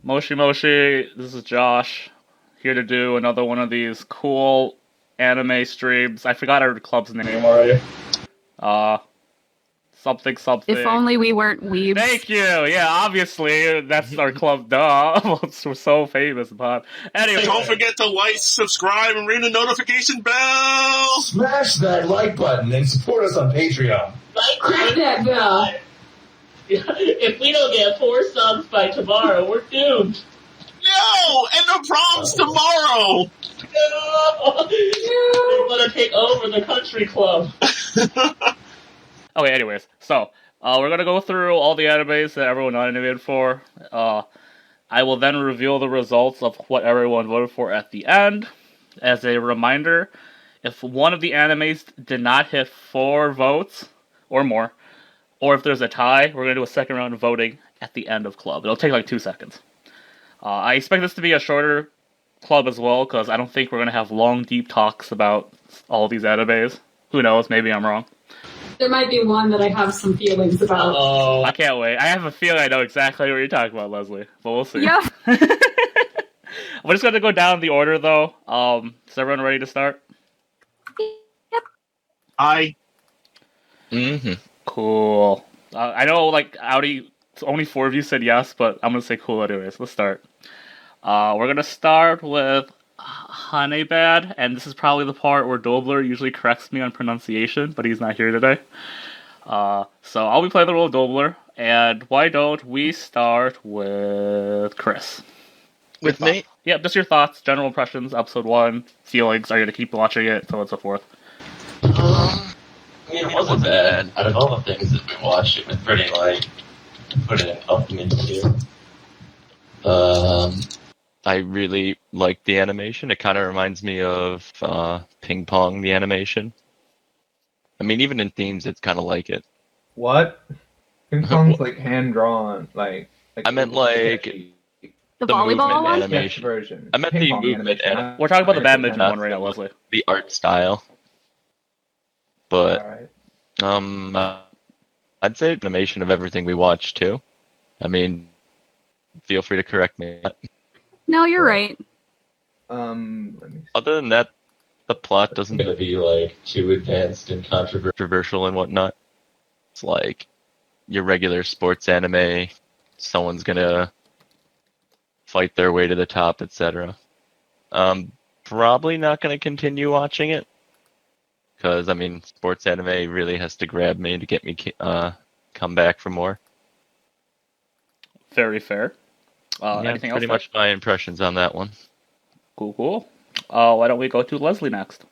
Moshi Moshi, this is Josh, here to do another one of these cool anime streams. I forgot our club's name already. Something. If only we weren't Weebs. Thank you! Yeah, obviously, that's our club, duh. We're so famous, but anyway. Don't forget to like, subscribe, and ring the notification bell! Smash that like button and support us on Patreon. Crack that bell! If we don't get 4 subs by tomorrow, we're doomed. No! And the prom's tomorrow! No! They want to take over the country club. Okay, anyways, so, we're gonna go through all the animes that everyone nominated for. I will then reveal the results of what everyone voted for at the end. As a reminder, if one of the animes did not hit 4 votes, or more, or if there's a tie, we're gonna do a second round of voting at the end of club. It'll take like 2 seconds. I expect this to be a shorter club as well, because I don't think we're gonna have long, deep talks about all these animes. Who knows, maybe I'm wrong. There might be one that I have some feelings about. Oh, I can't wait. I have a feeling I know exactly what you're talking about, Leslie. But we'll see. Yeah. We're just going to go down the order, though. Is everyone ready to start? Yep. Aye. Mm-hmm. Cool. I know, like, only 4 of you said yes, but I'm going to say cool anyways. Let's start. We're going to start with Hanebad, and this is probably the part where Dobler usually corrects me on pronunciation, but he's not here today. So I'll be playing the role of Dobler, and why don't we start with Chris? With me? Yeah, just your thoughts, general impressions, episode 1, feelings, are you going to keep watching it, so on and so forth. I mean, it wasn't bad. Out of all the things that we watched, it was pretty, put it in compliment here. I really like the animation. It kind of reminds me of Ping Pong, the animation. I mean, even in themes, it's kind of like it. What? Ping Pong's like hand-drawn, like I meant like The volleyball one? animation. Version. I meant Ping the Pong movement animation. We're talking about the badminton Not one right now, Leslie. the art style. But Alright. I'd say animation of everything we watched too. I mean, feel free to correct me. No, you're right. Let me see. Other than that, the plot doesn't Gonna be too advanced and controversial. controversial and whatnot. It's like your regular sports anime. Someone's gonna fight their way to the top, etc. Probably not gonna continue watching it because I mean, sports anime really has to grab me to get me come back for more. Very fair. Yeah, Anything pretty else? much my impressions on that one. Cool. Why don't we go to Leslie next?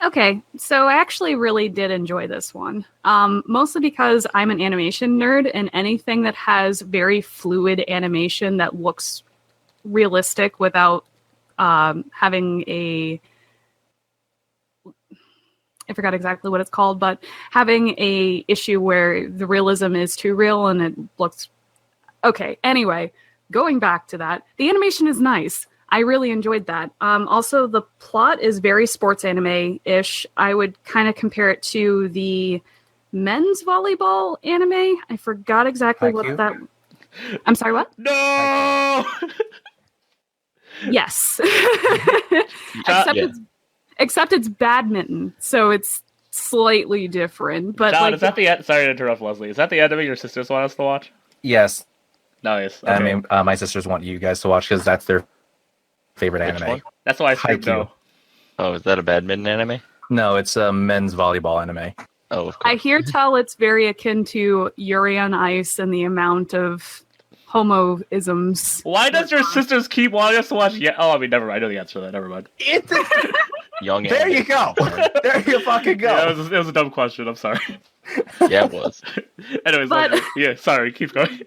Okay, so I actually really did enjoy this one. Mostly because I'm an animation nerd, and anything that has very fluid animation that looks realistic without having a... I forgot exactly what it's called, but having a issue where the realism is too real and it looks... Okay, anyway, going back to that, the animation is nice. I really enjoyed that. Also, the plot is very sports anime-ish. I would kind of compare it to the men's volleyball anime. I forgot exactly what that... I'm sorry, what? No! Yes. Yeah. Except it's badminton, so it's slightly different. But John, is that the sorry to interrupt, Leslie. Is that the anime your sisters want us to watch? Yes. Nice. Okay. I mean, my sisters want you guys to watch because that's their favorite Which anime. one? That's why I said Haikyuu. no. Oh, is that a badminton anime? No, it's a men's volleyball anime. Oh, of course. I hear tell it's very akin to Yuri on Ice and the amount of homoisms. Why does your sisters keep wanting us to watch? Yeah. Oh, I mean, never mind. I know the answer to that. Never mind. Young There anime. you go. There you fucking go. Yeah, it was a dumb question. I'm sorry. Yeah, it was. Anyways, But- Leslie. Yeah. Sorry. Keep going.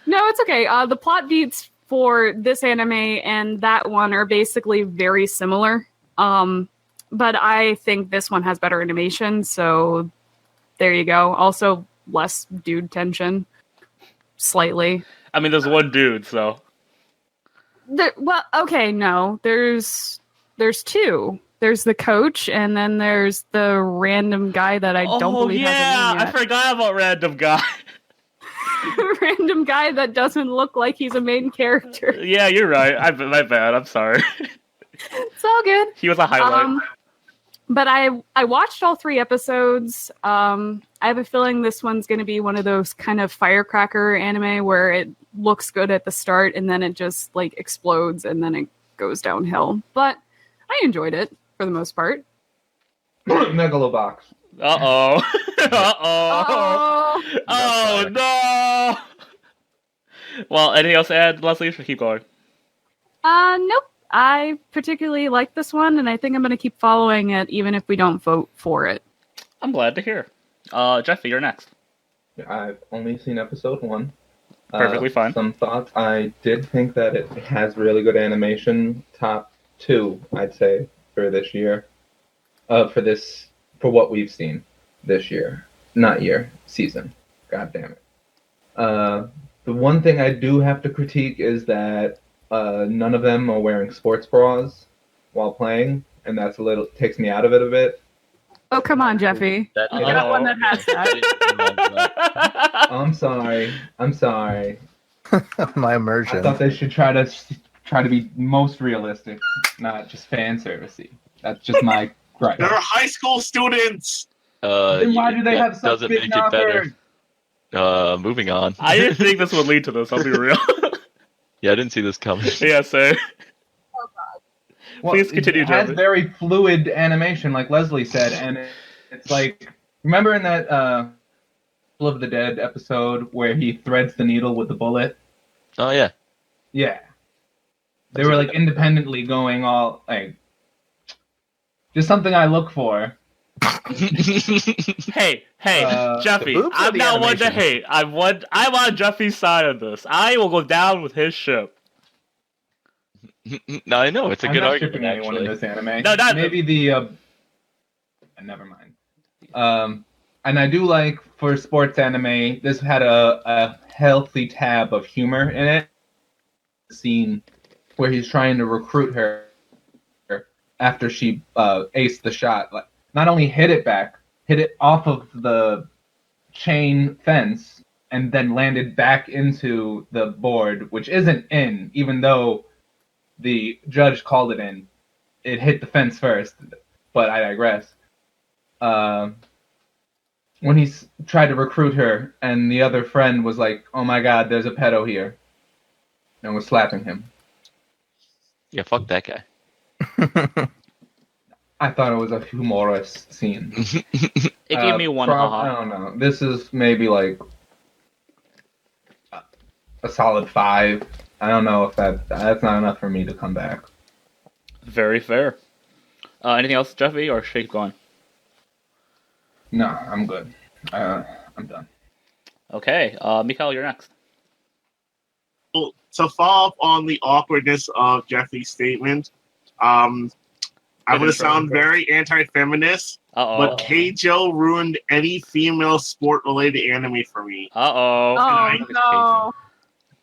No, it's okay. The plot beats for this anime and that one are basically very similar. But I think this one has better animation, so there you go. Also, less dude tension. Slightly. I mean, there's one dude, so. Well, okay, no. There's 2. There's the coach, and then there's the random guy that I don't believe has a name yet. I forgot about random guy. random guy that doesn't look like he's a main character. Yeah, you're right. My bad. I'm sorry. It's all good. He was a highlight. But I watched all 3 episodes. I have a feeling this one's going to be one of those kind of firecracker anime where it looks good at the start and then it just like explodes and then it goes downhill. But I enjoyed it for the most part. Megalobox. Uh-oh. Oh, Oh, no! Well, anything else to add, Leslie? Should keep going. nope. I particularly like this one, and I think I'm going to keep following it, even if we don't vote for it. I'm glad to hear. Jeffy, you're next. I've only seen episode 1. Perfectly fine. Some thoughts. I did think that it has really good animation. Top 2, I'd say, for this year. For what we've seen this year. Not year, season. God damn it. The one thing I do have to critique is that none of them are wearing sports bras while playing, and that's takes me out of it a bit. Oh, come on, Jeffy. You're not one that has that. I'm sorry. My I immersion. thought they should try to be most realistic, not just fan servicey. That's just my gripe. They're high school students. Then why do they have such doesn't big make it better. knockers? Moving on. I didn't think this would lead to this, I'll be real. Yeah, I didn't see this coming. Yeah, same. Well, Please continue, it has Jeffy. very fluid animation, like Leslie said, and it's like, remember in that School of the Dead episode where he threads the needle with the bullet? Oh, yeah. Yeah. They were like independently going all like, just something I look for. Hey, Jeffy, the boobs or I'm the not one to animation? hate. I'm on Jeffy's side of this. I will go down with his ship. No, I know it's a I'm good not argument. shipping anyone in Actually, this anime. No, not maybe the. Never mind. And I do like for sports anime. This had a healthy tab of humor in it. Scene where he's trying to recruit her after she aced the shot. Like, not only hit it off of the chain fence, and then landed back into the board, which isn't in, even though the judge called it in. It hit the fence first, but I digress. When he tried to recruit her, and the other friend was like, "Oh my God, there's a pedo here," and was slapping him. yeah, fuck that guy. I thought it was a humorous scene. It gave me one I haha. don't know. This is maybe like a solid 5. I don't know if that's not enough for me to come back. Very fair. Anything else, Jeffy, or should I keep going? No, I'm good. I'm done. Okay, Mickeal, you're next. Well, to follow up on the awkwardness of Jeffy's statement, I'm going to sound very anti-feminist, Uh-oh. but Keijo ruined any female sport-related anime for me. Uh-oh. Oh, no.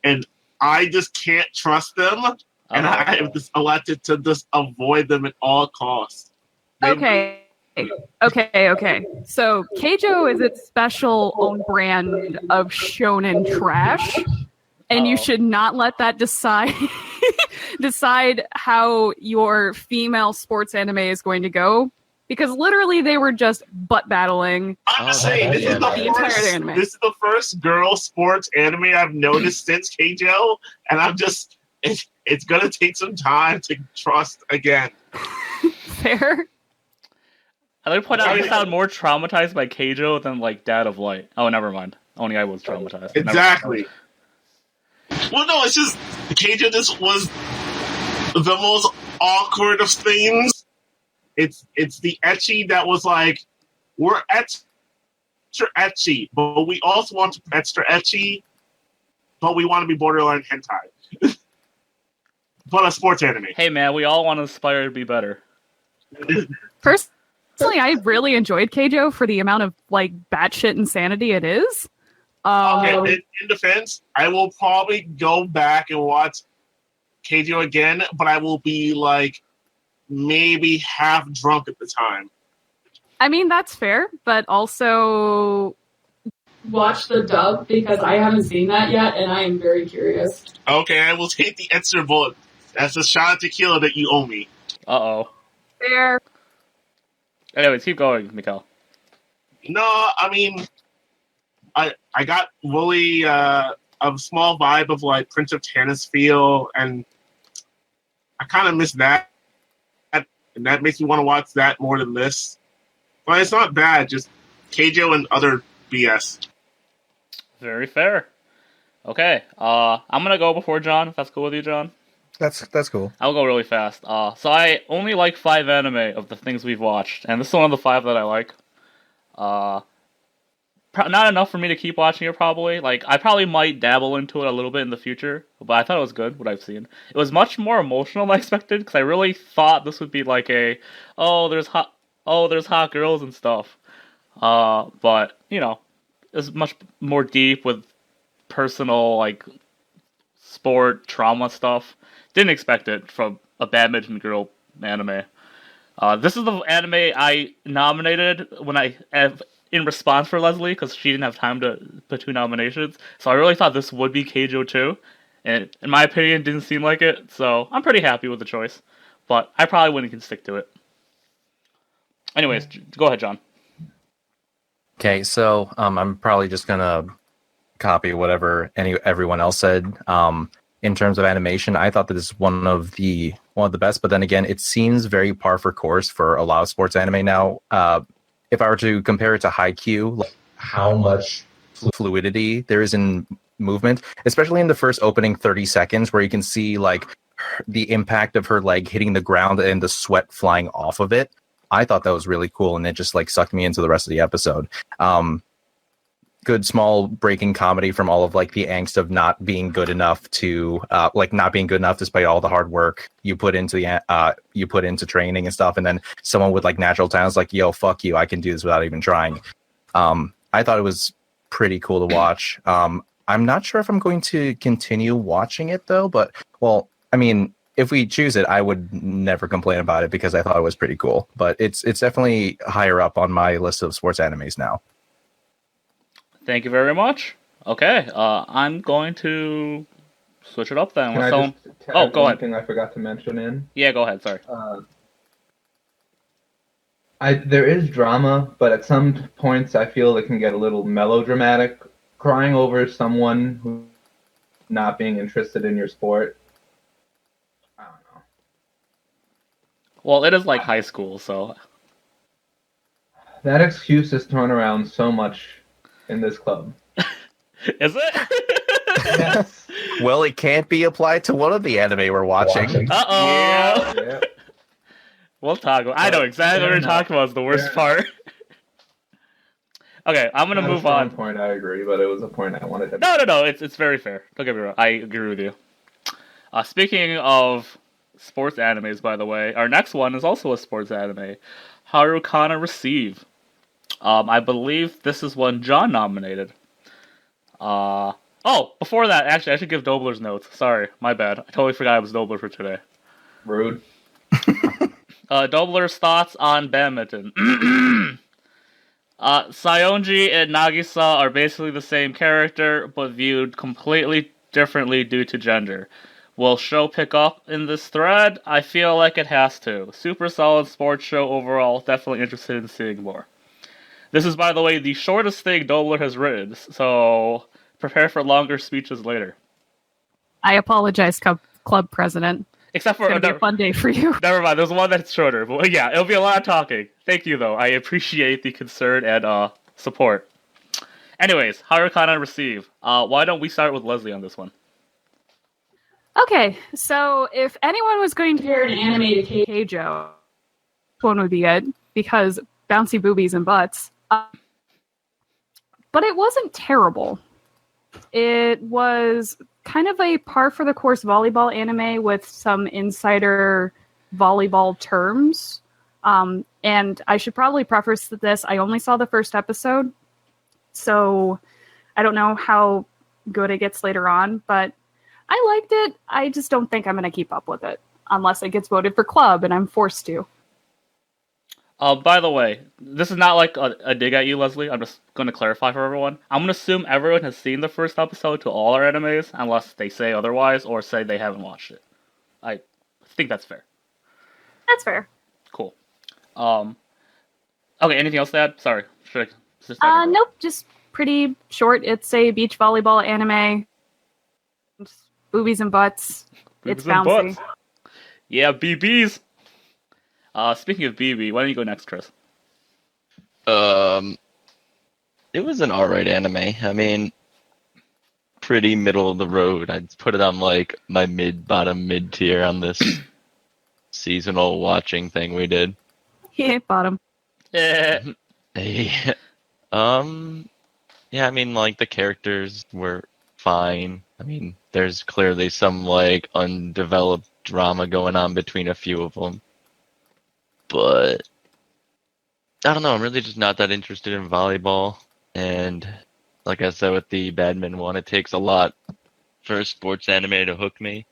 And I just can't trust them, and I have just elected to just avoid them at all costs. Okay. So Keijo is its special own brand of shonen trash, and you should not let that decide how your female sports anime is going to go, because literally they were just butt battling. I'm just saying, this is the first girl sports anime I've noticed since Keijo, and it's gonna take some time to trust again. Fair. I'd like to point out you sound more traumatized by Keijo than, like, Dad of Light. Oh, never mind. Only I was traumatized. Exactly. Well, no, it's just Keijo just was the most awkward of things. It's the ecchi that was like, we're extra ecchi, but we also want to be extra ecchi, but we want to be borderline hentai. But a sports anime. Hey, man, we all want to aspire to be better. Personally, I really enjoyed Keijo for the amount of like batshit insanity it is. Okay, in defense, I will probably go back and watch Keijo again, but I will be like maybe half drunk at the time. I mean, that's fair, but also watch the dub because I haven't seen that yet, and I am very curious. Okay, I will take the extra bullet. That's a shot of tequila that you owe me. Uh-oh. Fair. Anyways, keep going, Mickeal. No, I mean, I got really a small vibe of like Prince of Tennis feel, and I kind of miss that. And that makes me want to watch that more than this. But it's not bad, just Keijo and other BS. Very fair. Okay, I'm gonna go before John, if that's cool with you, John. That's cool. I'll go really fast. So I only like 5 anime of the things we've watched, and this is one of the 5 that I like. Not enough for me to keep watching it, probably. Like, I probably might dabble into it a little bit in the future, but I thought it was good, what I've seen. It was much more emotional than I expected, because I really thought this would be like there's hot girls and stuff. But, it's much more deep with personal, like, sport, trauma stuff. Didn't expect it from a badminton girl anime. This is the anime I nominated in response for Leslie, because she didn't have time to put 2 nominations. So I really thought this would be Keijo too. And in my opinion, didn't seem like it. So I'm pretty happy with the choice. But I probably wouldn't stick to it. Anyways, go ahead, John. Okay, so I'm probably just gonna copy whatever everyone else said. In terms of animation, I thought that this is one of the best. But then again, it seems very par for course for a lot of sports anime now. If I were to compare it to Haikyuu, like how much fluidity there is in movement, especially in the first opening 30 seconds, where you can see like the impact of her leg hitting the ground and the sweat flying off of it. I thought that was really cool, and it just like sucked me into the rest of the episode. Good small breaking comedy from all of like the angst of not being good enough to not being good enough despite all the hard work you put into training and stuff, and then someone with like natural talents like, yo, fuck you, I can do this without even trying. I thought it was pretty cool to watch. I'm not sure if I'm going to continue watching it though, but well, I mean, if we choose it, I would never complain about it because I thought it was pretty cool. But it's definitely higher up on my list of sports animes now. Thank you very much. Okay, I'm going to switch it up then. Can I go add ahead. one thing I forgot to mention in? Yeah, go ahead, sorry. There is drama, but at some points I feel it can get a little melodramatic. Crying over someone who not being interested in your sport. I don't know. Well, it is like high school, so... That excuse is thrown around so much in this club. Is it? Yes. Well, it can't be applied to one of the anime we're watching. Uh-oh! Yeah. We'll talk about... I know exactly what you're talking about is the worst part. Okay, I'm gonna move on. Point, I agree, but it was a point I wanted to make. No, it's very fair. Don't get me wrong. I agree with you. Speaking of sports animes, by the way, our next one is also a sports anime, Harukana Receive. I believe this is one John nominated. Before that, actually, I should give Dobler's notes. Sorry, my bad. I totally forgot it was Dobler for today. Rude. Dobler's thoughts on badminton. Sayonji and Nagisa are basically the same character, but viewed completely differently due to gender. Will show pick up in this thread? I feel like it has to. Super solid sports show overall, definitely interested in seeing more. This is, by the way, the shortest thing Dobler has written, so prepare for longer speeches later. I apologize, club president. Except for it's gonna be a fun day for you. Never mind, there's one that's shorter. But yeah, it'll be a lot of talking. Thank you, though. I appreciate the concern and support. Anyways, Harukana Receive. Why don't we start with Leslie on this one? Okay, so if anyone was going to compare an anime to Keijo, this one would be good, because bouncy boobies and butts. But it wasn't terrible. It was kind of a par for the course volleyball anime with some insider volleyball terms. And I should probably preface this. I only saw the first episode, so I don't know how good it gets later on, but I liked it. I just don't think I'm going to keep up with it unless it gets voted for club and I'm forced to. By the way, this is not like a dig at you, Leslie. I'm just going to clarify for everyone. I'm going to assume everyone has seen the first episode to all our animes, unless they say otherwise or say they haven't watched it. I think that's fair. That's fair. Cool. Okay, anything else to add? Sorry. Nope, just pretty short. It's a beach volleyball anime. Just boobies and butts. It's bouncy. Yeah, BBs. Speaking of BB, why don't you go next, Chris? It was an alright anime. I mean, pretty middle of the road. I'd put it on like my mid tier on this seasonal watching thing we did. Yeah, bottom. Yeah. Yeah, I mean, like, the characters were fine. I mean, there's clearly some, like, undeveloped drama going on between a few of them. But, I don't know, I'm really just not that interested in volleyball. And, like I said with the badminton one, it takes a lot for a sports anime to hook me.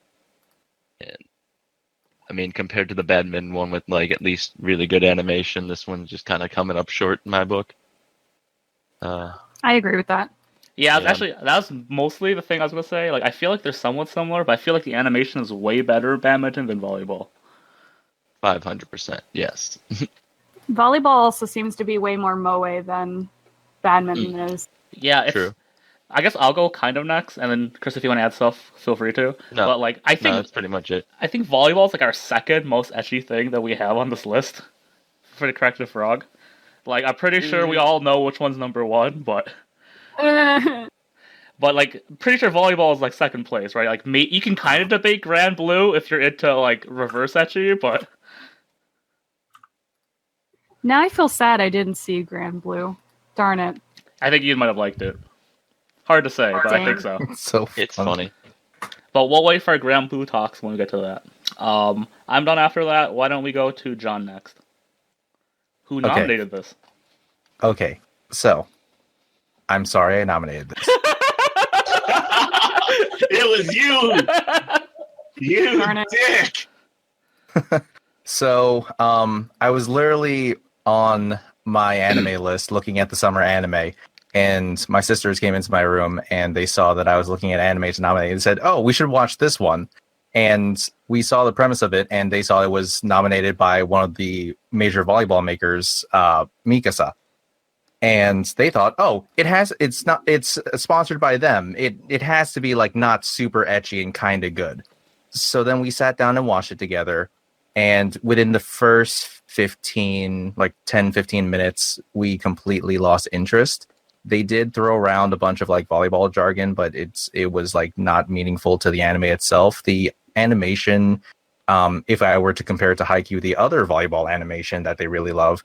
And, I mean, compared to the badminton one with, like, at least really good animation, this one's just kind of coming up short in my book. I agree with that. Yeah, actually, that was mostly the thing I was going to say. Like, I feel like they're somewhat similar, but I feel like the animation is way better in badminton than volleyball. 500%, yes. Volleyball also seems to be way more moe than badminton is. Yeah, it's True. I guess I'll go kind of next, and then Chris, if you want to add stuff, feel free to. No, but like, I think that's pretty much it. I think volleyball is like our second most ecchi thing that we have on this list for the corrective frog. Like, I'm pretty sure we all know which one's number one, but like, pretty sure volleyball is like second place, right? Like, you can kind of debate Grand Blue if you're into like reverse ecchi, but Now I feel sad I didn't see Grand Blue. Darn it. I think you might have liked it. Hard to say, but I think so. It's funny. But we'll wait for our Grand Blue talks when we get to that. I'm done after that. Why don't we go to John next? Who nominated this? Okay, so I'm sorry I nominated this. It was you! You dick! So, I was literally on my anime list looking at the summer anime, and my sisters came into my room and they saw that I was looking at anime to nominate and said, "Oh, we should watch this one." And we saw the premise of it, and they saw it was nominated by one of the major volleyball makers, Mikasa. And they thought, "Oh, it's sponsored by them. It has to be like not super ecchi and kind of good." So then we sat down and watched it together. And within the first 10, 15 minutes, we completely lost interest. They did throw around a bunch of like volleyball jargon, but it was like not meaningful to the anime itself. The animation, if I were to compare it to Haikyuu, the other volleyball animation that they really love,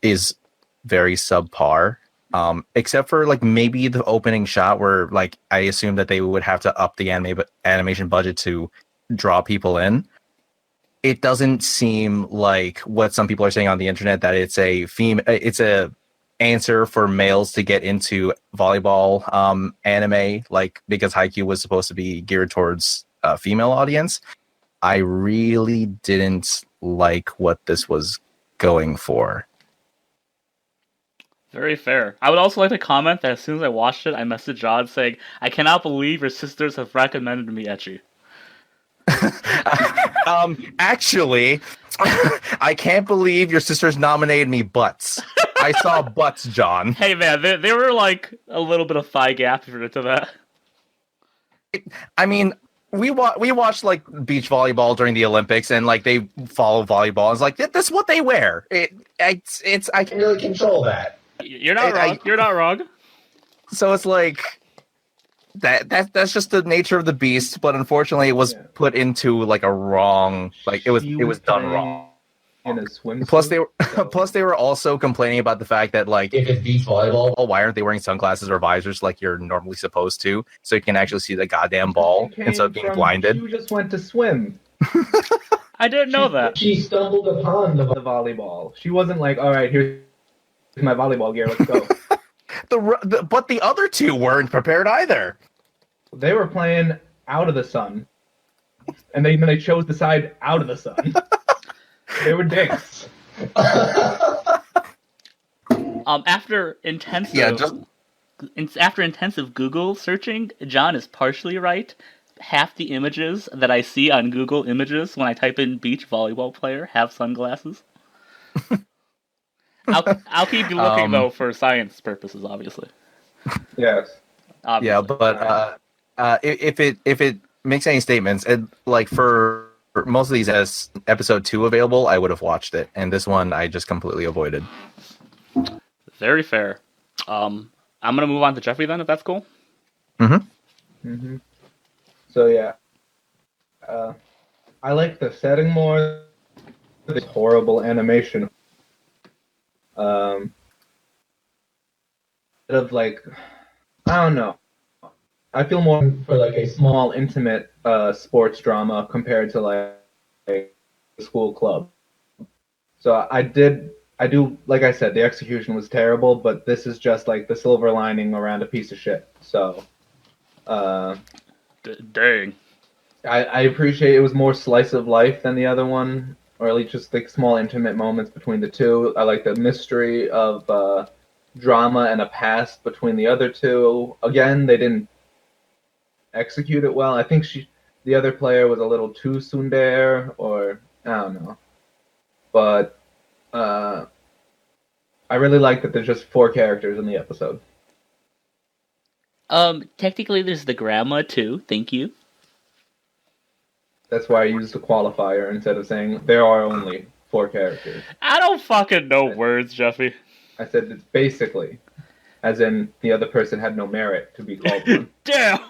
is very subpar. Except for like maybe the opening shot where like I assume that they would have to up the animation budget to draw people in. It doesn't seem like what some people are saying on the internet that it's it's a answer for males to get into volleyball anime, like because Haikyuu was supposed to be geared towards a female audience. I really didn't like what this was going for. Very fair. I would also like to comment that as soon as I watched it, I messaged John saying, "I cannot believe your sisters have recommended me ecchi." Actually, I can't believe your sisters nominated me butts. I saw butts, John. Hey man, they were like a little bit of thigh gap if you're into that. I mean, we watched like beach volleyball during the Olympics, and like they follow volleyball. It's like that's what they wear. I can't really control that. You're not wrong. You're not wrong. So it's like that's just the nature of the beast. But unfortunately, it was put into like a wrong. Like it was done wrong. In a swimsuit. Plus they were also complaining about the fact that like if it's beach volleyball, why aren't they wearing sunglasses or visors like you're normally supposed to, so you can actually see the goddamn ball instead of being blinded? You just went to swim. I didn't know that. She stumbled upon the volleyball. She wasn't like, all right, here's my volleyball gear, let's go. But the other two weren't prepared either. They were playing out of the sun, and they chose the side out of the sun. They were dicks. After intensive just intensive Google searching, John is partially right. Half the images that I see on Google Images when I type in beach volleyball player have sunglasses. I'll keep looking though for science purposes, obviously. Yes. Yeah, Obviously. but if it makes any statements, like for most of these as episode 2 available, I would have watched it, and this one I just completely avoided. Very fair. I'm gonna move on to Jeffy then, if that's cool. Mm-hmm. So yeah, I like the setting more. This horrible animation. Of like, I don't know. I feel more for like a small, intimate sports drama compared to like a school club. So I do, like I said, the execution was terrible, but this is just like the silver lining around a piece of shit. So, Dang. I appreciate it was more slice of life than the other one, or at least just like small, intimate moments between the two. I like the mystery of drama and a past between the other two. Again, they didn't execute it well. I think the other player was a little too tsundere, or I don't know. But I really like that there's just 4 characters in the episode. Technically there's the grandma too, thank you. That's why I used the qualifier instead of saying there are only 4 characters. I don't fucking know words, Jeffy. I said it's basically, as in the other person had no merit to be called one. Damn!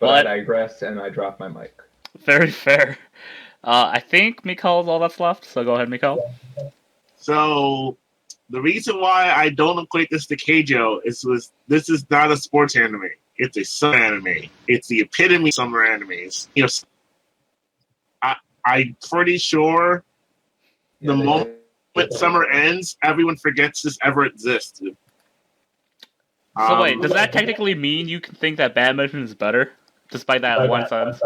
But I digress and I drop my mic. Very fair. I think Mickeal's all that's left, so go ahead, Mickeal. So, the reason why I don't equate this to Keijo is this is not a sports anime. It's a summer anime. It's the epitome of summer animes. You know, I'm pretty sure the moment summer ends, everyone forgets this ever existed. So wait, does that technically mean you can think that badminton is better, despite that one sentence?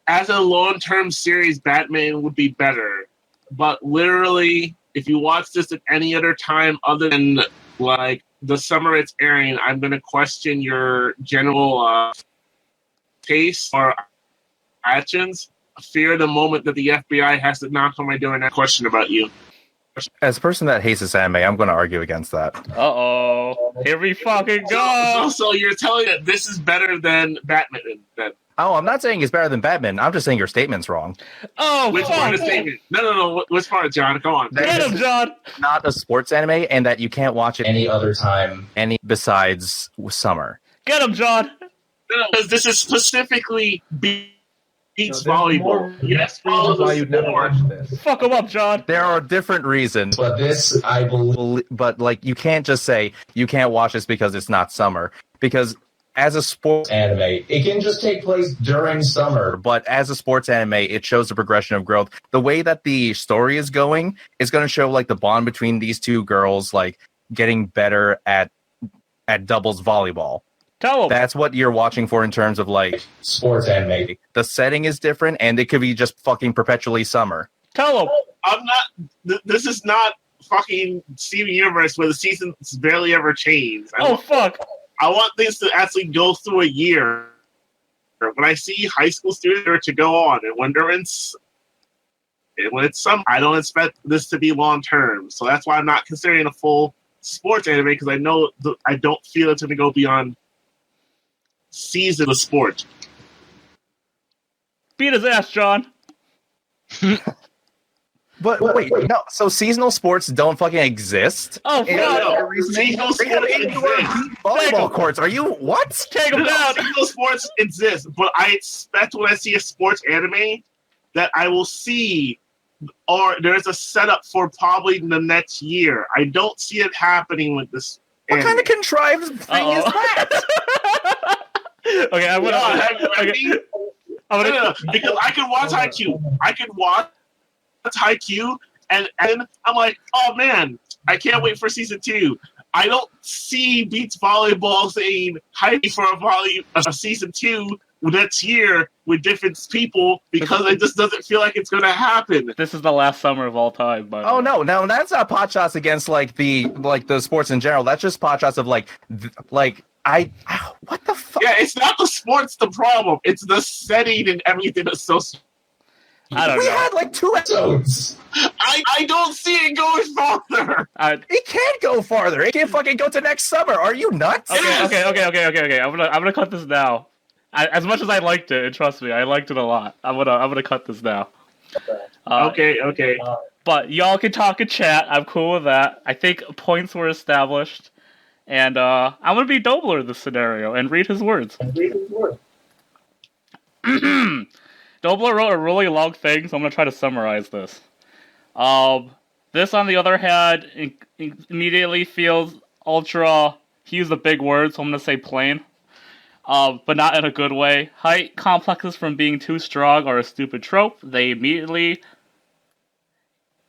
As a long-term series, Batman would be better. But literally, if you watch this at any other time other than like the summer it's airing, I'm going to question your general taste or actions. Fear the moment that the FBI has to knock on my door and ask a question about you. As a person that hates this anime, I'm going to argue against that. Uh-oh. Here we fucking go! So you're telling that this is better than Batman? Oh, I'm not saying it's better than Batman. I'm just saying your statement's wrong. Oh, which part of the statement? No. Which part, John? Come on. Get him, John! Not a sports anime, and that you can't watch it Any other time. besides summer. Get him, John! No, because this is specifically beach volleyball. Yes, reasons why you'd never watch this. Fuck him up, John! There are different reasons. But this, I believe. But, like, you can't just say you can't watch this because it's not summer. Because as a sports Anime. It can just take place during summer. but as a sports anime, it shows the progression of growth. The way that the story is going is going to show, like, the bond between these two girls, like, getting better at doubles volleyball. Tell him! That's what you're watching for in terms of, like, Sports anime. the setting is different, and it could be just fucking perpetually summer. Tell him! I'm not. This is not fucking Steven Universe where the seasons barely ever change. Fuck! I want things to actually go through a year. When I see high school students to go on, and when it's summer, I don't expect this to be long term. So that's why I'm not considering a full sports anime, because I know I don't feel it's going to go beyond season of sport. Beat his ass, John! But wait, no. So seasonal sports don't fucking exist. Oh, fuck! No, seasonal sports exist. Volleyball courts. Are you what? Take him down! Seasonal sports exist, but I expect when I see a sports anime that I will see, or there's a setup for probably the next year. I don't see it happening with this. What kind of contrived thing is that? Okay, I'm gonna. Because I can watch Haikyuu. I can watch Haikyuu, and I'm like, oh man, I can't wait for season 2. I don't see beach volleyball saying Haikyuu for a season 2 next year with different people because it just doesn't feel like it's going to happen. This is the last summer of all time. But Oh no, that's not pot shots against the sports in general. That's just pot shots of what the fuck? Yeah, it's not the sports the problem. It's the setting and everything that's so. I don't know. We had 2 episodes. I don't see it going farther. It can't go farther. It can't fucking go to next summer. Are you nuts? Okay. I'm gonna cut this now. As much as I liked it, and trust me, I liked it a lot. I'm gonna cut this now. Okay. But y'all can talk and chat. I'm cool with that. I think points were established, and I'm gonna be Dobler in this scenario and read his words. Dobler wrote a really long thing, so I'm gonna try to summarize this. This, on the other hand, immediately feels ultra. He used a big word, so I'm gonna say plain. But not in a good way. Height complexes from being too strong are a stupid trope. They immediately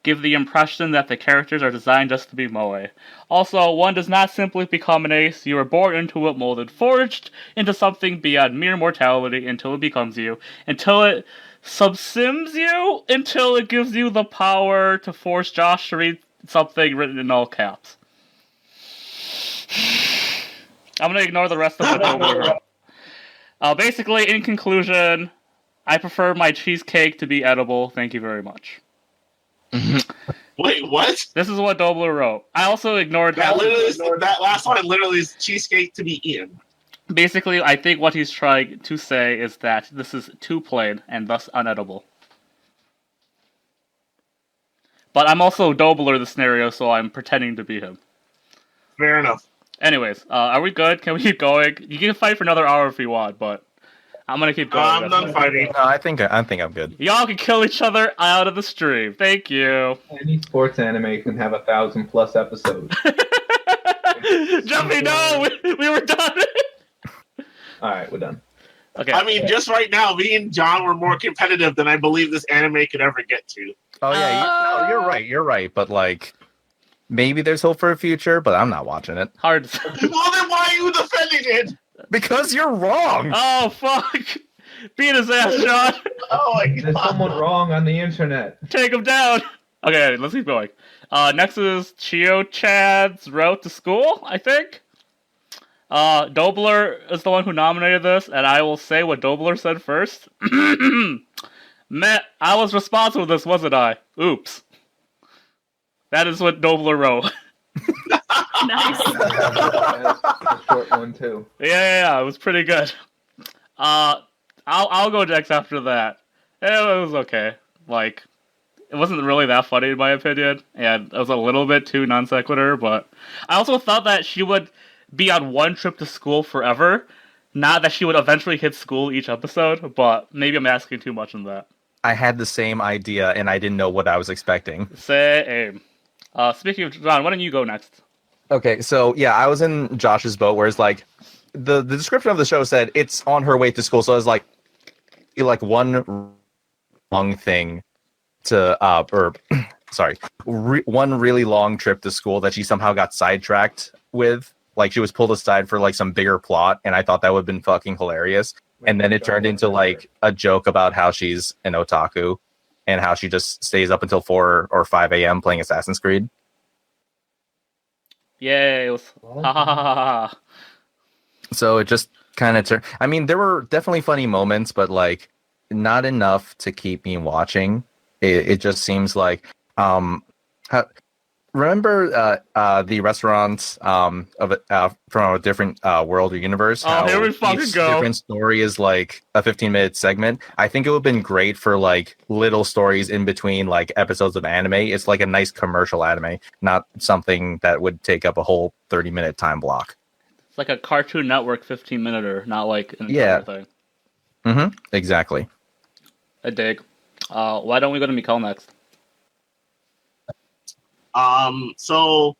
give the impression that the characters are designed just to be moe. Also, one does not simply become an ace. You are born into it, molded, forged into something beyond mere mortality until it becomes you. Until it subsumes you. Until it gives you the power to force Josh to read something written in all caps. I'm going to ignore the rest of the basically, in conclusion, I prefer my cheesecake to be edible. Thank you very much. Wait, what? This is what Dobler wrote. I also ignored that. That last line literally is cheesecake to be eaten. Basically, I think what he's trying to say is that this is too plain and thus unedible. But I'm also Dobler the scenario, so I'm pretending to be him. Fair enough. Anyways, are we good? Can we keep going? You can fight for another hour if you want, but I'm gonna keep going. I'm done fighting. No, I think I'm good. Y'all can kill each other out of the stream. Thank you. Any sports anime can have 1,000+ episodes. Jeffy, no, we were done. All right, we're done. Okay. I mean, just right now, me and John were more competitive than I believe this anime could ever get to. Oh yeah, you're right. You're right, but maybe there's hope for a future, but I'm not watching it. Hard. Well, then why are you defending it? Because you're wrong. Oh fuck! Beat his ass, John. Oh my god. There's someone wrong on the internet. Take him down. Okay, let's keep going. Next is Chio Chad's Route to School, I think. Dobler is the one who nominated this, and I will say what Dobler said first. I was responsible for this, wasn't I? Oops. That is what Dobler wrote. Nice. That's a short one too. Yeah, it was pretty good. I'll go next after that. It was okay. It wasn't really that funny in my opinion, and it was a little bit too non sequitur. But I also thought that she would be on one trip to school forever, not that she would eventually hit school each episode. But maybe I'm asking too much in that. I had the same idea, and I didn't know what I was expecting. Same. Speaking of John, why don't you go next? Okay, so yeah, I was in Josh's boat, whereas the description of the show said it's on her way to school, so it was one long thing to one really long trip to school that she somehow got sidetracked with. She was pulled aside for some bigger plot, and I thought that would have been fucking hilarious. And then it turned into a joke about how she's an otaku and how she just stays up until 4 or 5 a.m. playing Assassin's Creed. Yay, it was ha ha ha ha. So it just kind of turned. I mean, there were definitely funny moments, but not enough to keep me watching. It just seems like remember the restaurants from a different world or universe? Oh, here we fucking go. Different story is a 15-minute segment. I think it would have been great for little stories in between episodes of anime. It's a nice commercial anime, not something that would take up a whole 30-minute time block. It's like a Cartoon Network 15-minute, not an entire thing. Mm-hmm. Exactly. I dig. Why don't we go to Mickeal next? So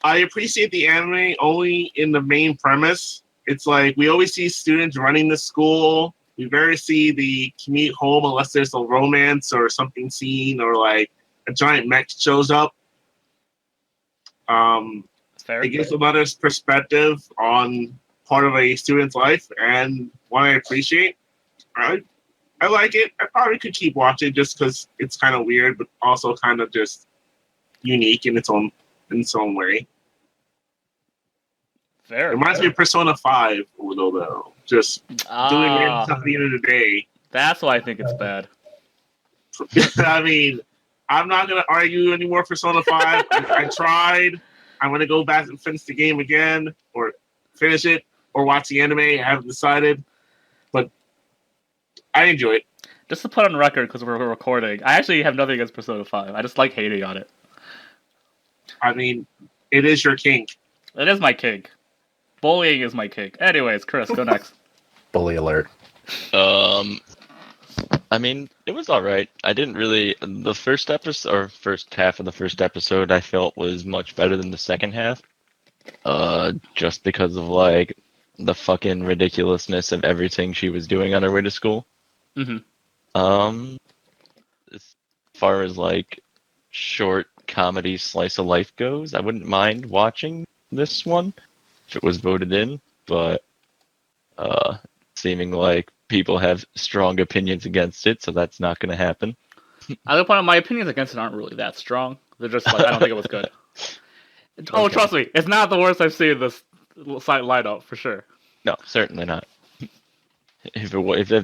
I appreciate the anime only in the main premise. It's we always see students running the school. We rarely see the commute home unless there's a romance or something scene or a giant mech shows up. Fair. It gives a lot of perspective on part of a student's life and one I appreciate. I like it. I probably could keep watching just because it's kind of weird, but also kind of just unique in its own way. Fair. It reminds me of Persona 5 a little though. Just doing it until the end of the day. That's why I think it's bad. I mean, I'm not gonna argue anymore. Persona 5. I tried. I'm gonna go back and finish the game again, or finish it, or watch the anime. I haven't decided, but I enjoy it. Just to put on record, because we're recording, I actually have nothing against Persona 5. I just like hating on it. I mean, it is your kink. It is my kink. Bullying is my kink. Anyways, Chris, go next. Bully alert. I mean, it was alright. I didn't really... The first episode, or first half of the first episode, I felt was much better than the second half. Just because of, like, the fucking ridiculousness of everything she was doing on her way to school. Mm-hmm. As far as, like, short comedy slice of life goes, I wouldn't mind watching this one if it was voted in, but seeming like people have strong opinions against it, so that's not going to happen. I think my opinions against it aren't really that strong. They're just like, I don't think it was good. Oh, Okay. trust me, it's not the worst I've seen this site lineup, for sure. No, certainly not. If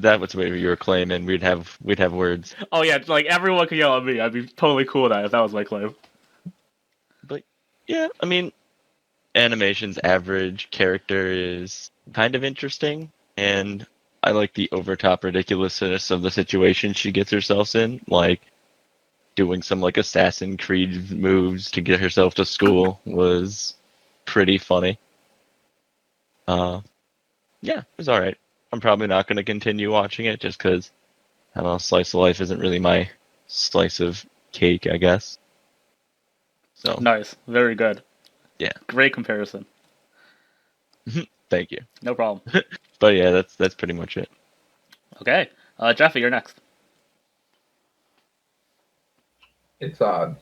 that was what you were claiming, we'd have words. Oh yeah, like everyone could yell at me. I'd be totally cool with that if that was my claim. But yeah, I mean, animation's average, character is kind of interesting, and I like the overtop ridiculousness of the situation she gets herself in, like doing some like Assassin's Creed moves to get herself to school was pretty funny. Yeah, it was alright. I'm probably not going to continue watching it just because, I don't know, slice of life isn't really my slice of cake, I guess. So Nice, very good. Yeah. Great comparison. Thank you. No problem. But yeah, that's pretty much it. Okay, Jeffy, you're next. It's odd.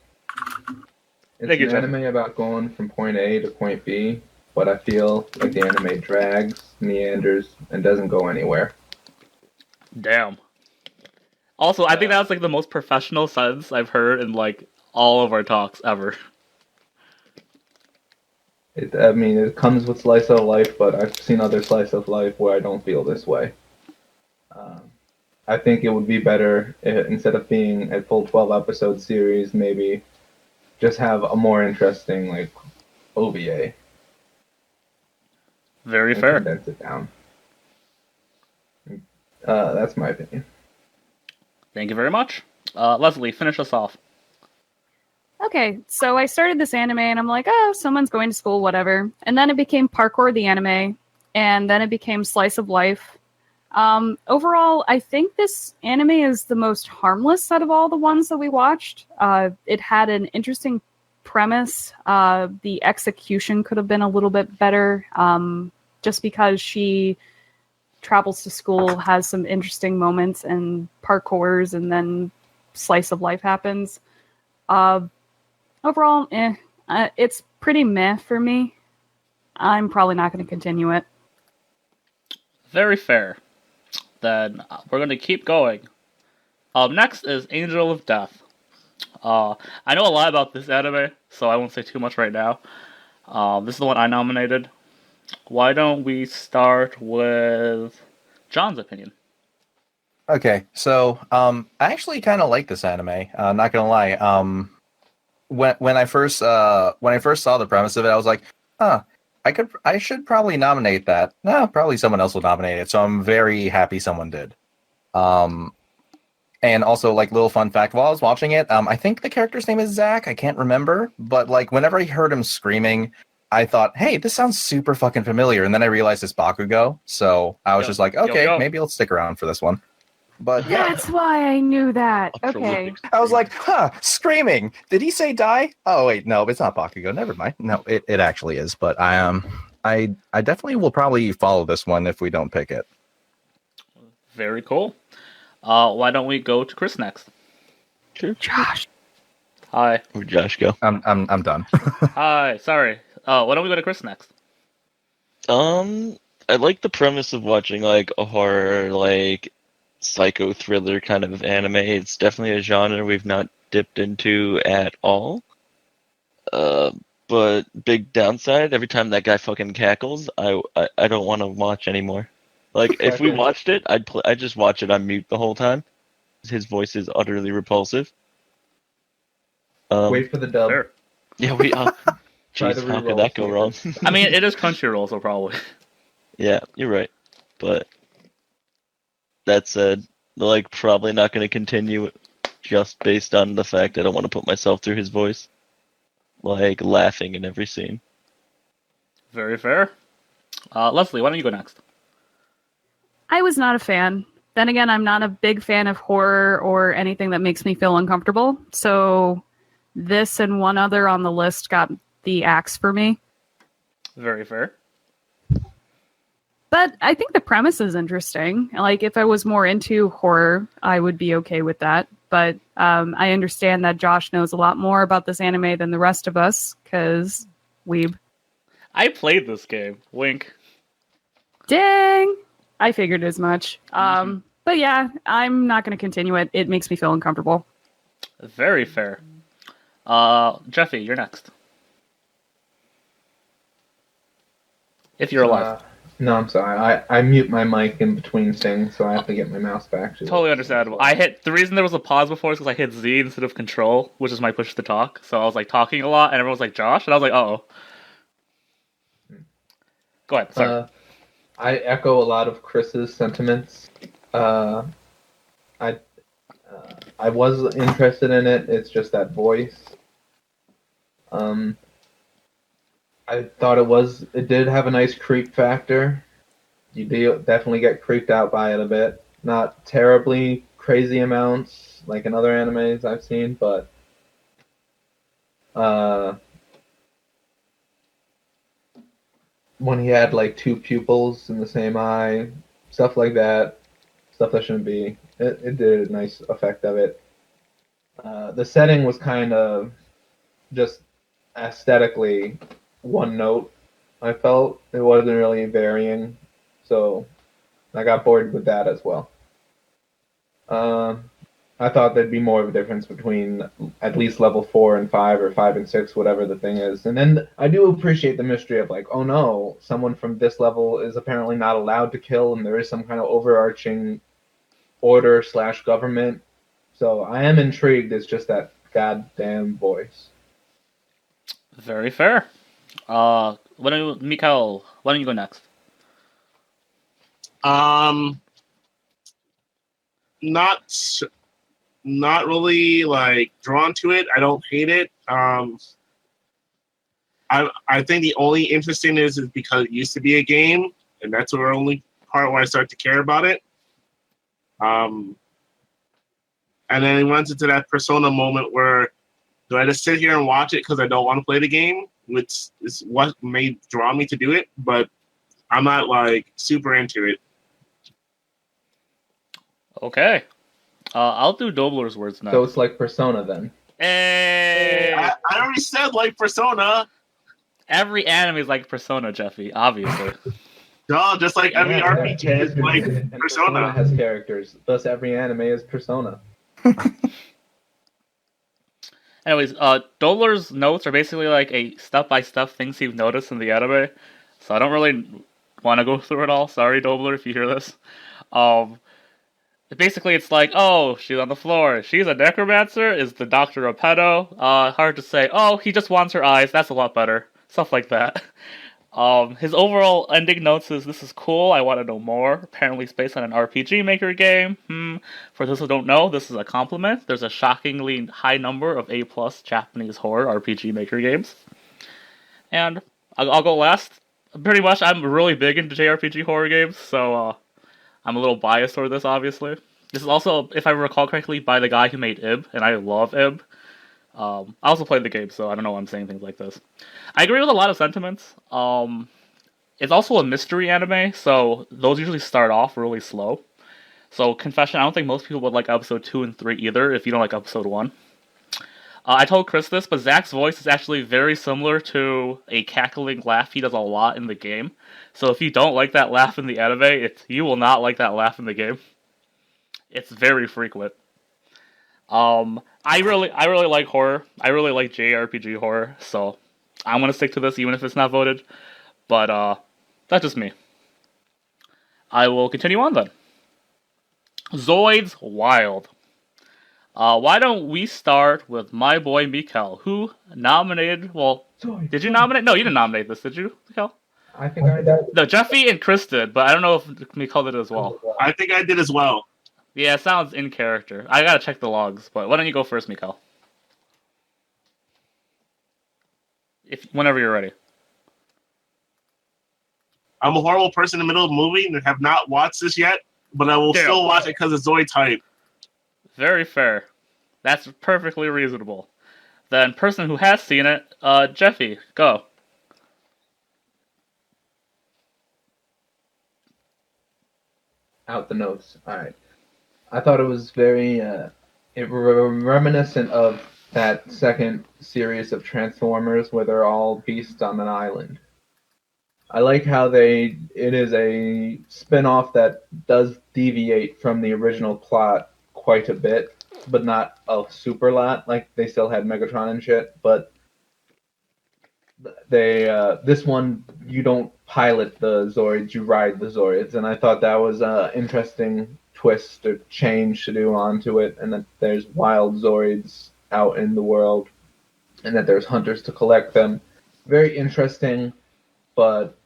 It's Thank you, an Jeff. anime about going from point A to point B, but I feel like the anime drags, meanders, and doesn't go anywhere. Damn. Also, I think that's like the most professional sentence I've heard in like all of our talks ever. It comes with slice of life, but I've seen other slice of life where I don't feel this way. I think it would be better instead of being a full 12-episode series, maybe just have a more interesting like OVA. Very and fair. Condense it down. That's my opinion. Thank you very much. Leslie, finish us off. Okay, so I started this anime and I'm like, oh, someone's going to school, whatever. And then it became Parkour the anime, and then it became Slice of Life. Overall, I think this anime is the most harmless out of all the ones that we watched. It had an interesting premise. The execution could have been a little bit better, just because she travels to school, has some interesting moments and parkours, and then Slice of Life happens. Overall, it's pretty meh for me. I'm probably not going to continue it. Very fair. Then we're going to keep going. Next is Angel of Death. I know a lot about this anime, so I won't say too much right now. This is the one I nominated. Why don't we start with John's opinion? Okay, so I actually kind of like this anime. Not gonna lie. When I first saw the premise of it, I was like, I should probably nominate that. No, probably someone else will nominate it. So I'm very happy someone did. And also, like, little fun fact, while I was watching it, I think the character's name is Zach. I can't remember, but like whenever I heard him screaming, I thought, hey, this sounds super fucking familiar. And then I realized it's Bakugo, so I was just like, okay, maybe I'll stick around for this one. But yeah, That's why I knew that. Okay. I was like, screaming. Did he say die? Oh wait, no, it's not Bakugo. Never mind. No, it actually is. But I definitely will probably follow this one if we don't pick it. Very cool. Why don't we go to Chris next? Sure. Josh. Hi. Where'd Josh go? I'm done. Hi. Sorry. Why don't we go to Chris next? I like the premise of watching like a horror, like psycho thriller kind of anime. It's definitely a genre we've not dipped into at all. Uh, but big downside, every time that guy fucking cackles, I don't want to watch anymore. Like if we watched it, I'd just watch it on mute the whole time. His voice is utterly repulsive. Wait for the dub. Fair. Yeah, we. Try Jeez, to how reroll, could that see go if wrong? it's- I mean, it is Crunchyroll, so probably. Yeah, you're right. But that said, like probably not going to continue just based on the fact I don't want to put myself through his voice, like laughing in every scene. Very fair. Leslie, why don't you go next? I was not a fan. Then again, I'm not a big fan of horror or anything that makes me feel uncomfortable. So this and one other on the list got the axe for me. Very fair. But I think the premise is interesting. Like, if I was more into horror, I would be okay with that. But I understand that Josh knows a lot more about this anime than the rest of us, because weeb. I played this game. Wink. Dang! I figured as much. But yeah, I'm not going to continue it. It makes me feel uncomfortable. Very fair. Jeffy, you're next. If you're alive. No, I'm sorry. I mute my mic in between things, so I have to get my mouse back to it. Totally understandable. The reason there was a pause before is because I hit Z instead of Control, which is my push to talk. So I was like talking a lot, and everyone was like, Josh? And I was like, uh-oh. Go ahead, sorry. I echo a lot of Chris's sentiments. I was interested in it. It's just that voice. I thought it did have a nice creep factor. You definitely get creeped out by it a bit. Not terribly crazy amounts like in other animes I've seen, but when he had like two pupils in the same eye, stuff like that, stuff that shouldn't be. It did a nice effect of it. The setting was kind of just aesthetically one note. I felt it wasn't really varying, so I got bored with that as well. I thought there'd be more of a difference between at least level 4 and 5 or 5 and 6, whatever the thing is. And then I do appreciate the mystery of like, oh no, someone from this level is apparently not allowed to kill, and there is some kind of overarching order / government. So I am intrigued. It's just that goddamn voice. Very fair. Mickeal, why don't you go next? Not really like drawn to it. I don't hate it. I think the only interesting is because it used to be a game, and that's the only part where I start to care about it. And then it runs into that Persona moment where do I just sit here and watch it because I don't want to play the game, which is what may draw me to do it, but I'm not like super into it. Okay. I'll do Dobler's words now. So it's like Persona then. Hey! I already said like Persona. Every anime is like Persona, Jeffy, obviously. Duh, just like every RPG is like And Persona. has characters. Thus, every anime is Persona. Anyways, Dobler's notes are basically like a step-by-step things you've noticed in the anime. So I don't really want to go through it all. Sorry, Dobler, if you hear this. Basically, it's like, oh, she's on the floor. She's a necromancer? Is the doctor a pedo? Hard to say. Oh, he just wants her eyes. That's a lot better. Stuff like that. His overall ending notes is, this is cool, I want to know more. Apparently it's based on an RPG Maker game. For those who don't know, this is a compliment. There's a shockingly high number of A+ Japanese horror RPG Maker games. And I'll go last. Pretty much, I'm really big into JRPG horror games, so I'm a little biased toward this, obviously. This is also, if I recall correctly, by the guy who made Ib, and I love Ib. I also played the game, so I don't know why I'm saying things like this. I agree with a lot of sentiments. It's also a mystery anime, so those usually start off really slow. So, confession, I don't think most people would like episode 2 and 3 either, if you don't like episode 1. I told Chris this, but Zach's voice is actually very similar to a cackling laugh he does a lot in the game. So if you don't like that laugh in the anime, you will not like that laugh in the game. It's very frequent. I really like horror. I really like JRPG horror, so I'm gonna stick to this even if it's not voted. But that's just me. I will continue on then. Zoids Wild. Why don't we start with my boy Mickeal, who nominated? Well, did you nominate? No, you didn't nominate this, did you, Mickeal? I think I did. No, Jeffy and Chris did, but I don't know if Mickeal did as well. I think I did as well. Yeah, it sounds in character. I gotta check the logs, but why don't you go first, Mickeal? Whenever you're ready. I'm a horrible person in the middle of a movie and have not watched this yet, but I will still watch it because it's Zoid type. Very fair. That's perfectly reasonable. Then, person who has seen it, Jeffy, go. Out the nose. All right. I thought it was very reminiscent of that second series of Transformers where they're all beasts on an island. I like how it is a spin-off that does deviate from the original plot quite a bit, but not a super lot. Like, they still had Megatron and shit, but this one, you don't pilot the Zoids, you ride the Zoids, and I thought that was an interesting twist or change to do onto it, and that there's wild Zoids out in the world, and that there's hunters to collect them. Very interesting, but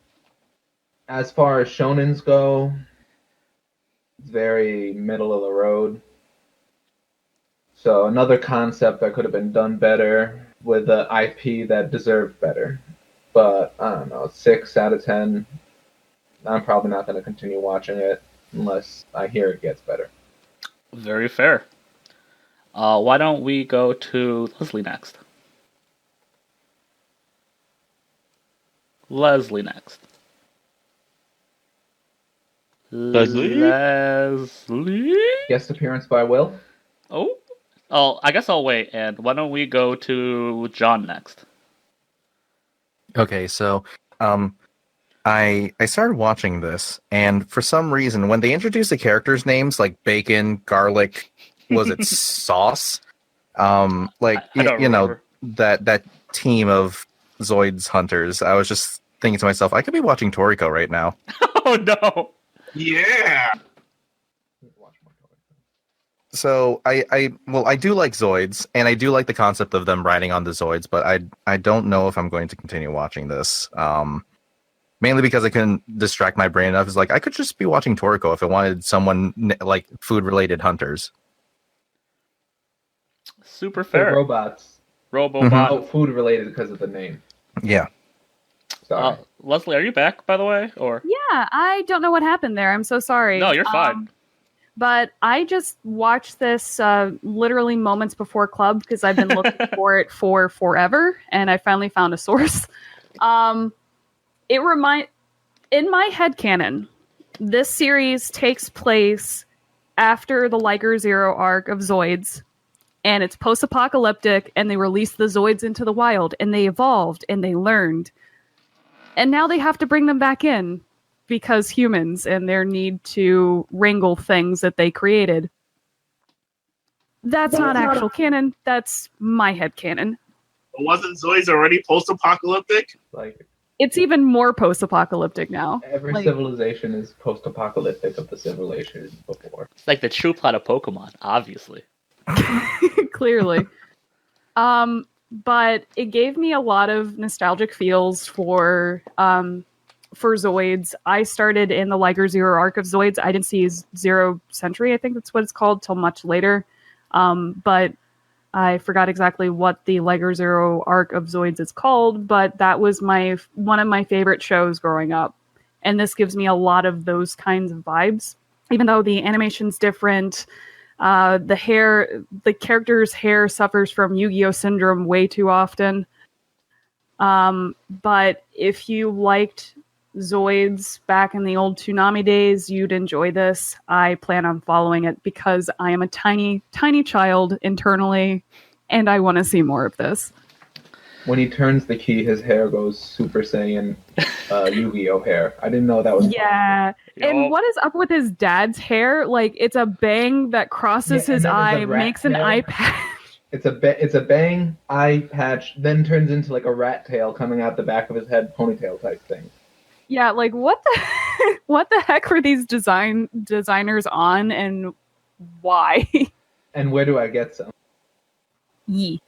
as far as shonens go, it's very middle of the road. So another concept that could have been done better with an IP that deserved better. But I don't know, 6 out of 10. I'm probably not going to continue watching it unless I hear it gets better. Very fair. Why don't we go to Leslie next? Leslie next. Leslie? Guest appearance by Will? Oh, I guess I'll wait. And why don't we go to John next? Okay, so I started watching this, and for some reason, when they introduced the characters' names like bacon, garlic, was it sauce? Like I don't you know remember. that team of Zoids hunters. I was just thinking to myself, I could be watching Toriko right now. Oh no! Yeah. So I do like Zoids, and I do like the concept of them riding on the Zoids, but I don't know if I'm going to continue watching this. Mainly because I couldn't distract my brain enough. It's like I could just be watching Toriko if I wanted someone like food related hunters. Super fair. The robots. Robobot. Oh, food related because of the name. Yeah. Sorry. Leslie, are you back, by the way? Or Yeah, I don't know what happened there. I'm so sorry. No, you're fine. But I just watched this literally moments before club because I've been looking for it for forever, and I finally found a source. In my headcanon, this series takes place after the Liger Zero arc of Zoids, and it's post-apocalyptic, and they released the Zoids into the wild, and they evolved, and they learned. And now they have to bring them back in because humans and their need to wrangle things that they created. That's not actual canon. That's my headcanon. Wasn't Zoids already post-apocalyptic? Like, It's even more post-apocalyptic now. every Like- civilization is post-apocalyptic of the civilizations before. It's like the true plot of Pokemon, obviously. Clearly. But it gave me a lot of nostalgic feels for Zoids. I started in the Liger Zero arc of Zoids. I didn't see Zero Century, I think that's what it's called, till much later. But I forgot exactly what the Liger Zero arc of Zoids is called, but that was one of my favorite shows growing up. And this gives me a lot of those kinds of vibes. Even though the animation's different, the character's hair suffers from Yu-Gi-Oh! Syndrome way too often. But if you liked Zoids back in the old Toonami days, you'd enjoy this. I plan on following it because I am a tiny, tiny child internally, and I want to see more of this. When he turns the key, his hair goes Super Saiyan Yu-Gi-Oh hair. I didn't know that was Yeah. And what is up with his dad's hair? Like, it's a bang that crosses his eye, makes an eye patch. It's a bang eye patch, then turns into like a rat tail coming out the back of his head, ponytail type thing. Yeah, like what the heck were these designers on, and why? And where do I get some? Yee.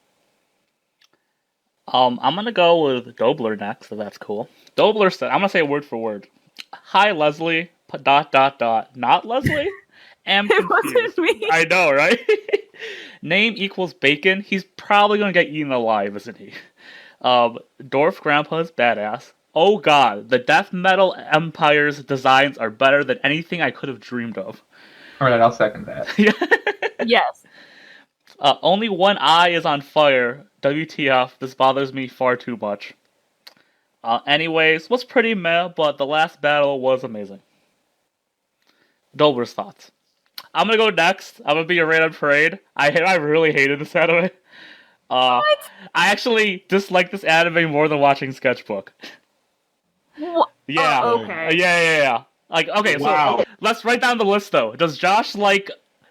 I'm gonna go with Dobler next, if that's cool. Dobler said, I'm gonna say word for word. Hi, Leslie. ... Not Leslie. Am It confused. wasn't me. I know, right? Name equals bacon. He's probably gonna get eaten alive, isn't he? Dwarf Grandpa's badass. Oh god, the death metal empire's designs are better than anything I could have dreamed of. Alright, I'll second that. Yes. Only one eye is on fire. WTF, this bothers me far too much. Anyways, was pretty meh, but the last battle was amazing. Dobler's thoughts. I'm gonna go next. I'm gonna be a random parade. I really hated this anime. What? I actually dislike this anime more than watching Sketchbook. What? Yeah. Okay. Yeah. Like, okay, Wow. so let's write down the list though. Does Josh like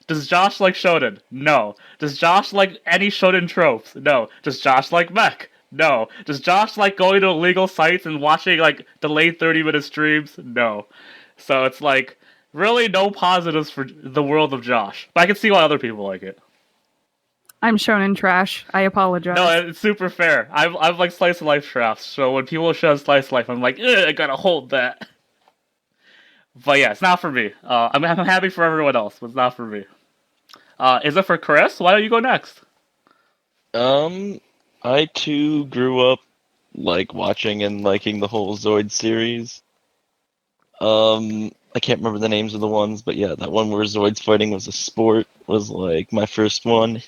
shonen? No. Does Josh like any shonen tropes? No. Does Josh like mech? No. Does Josh like going to illegal sites and watching like delayed 30-minute streams? No. So it's like really no positives for the world of Josh. But I can see why other people like it. I'm shonen trash. I apologize. No, it's super fair. I've like slice of life drafts, so when people show slice of life, I'm like, I gotta hold that. But yeah, it's not for me. I'm happy for everyone else, but it's not for me. Is it for Chris? Why don't you go next? I too grew up like watching and liking the whole Zoid series. I can't remember the names of the ones, but yeah, that one where Zoids fighting was a sport was like my first one,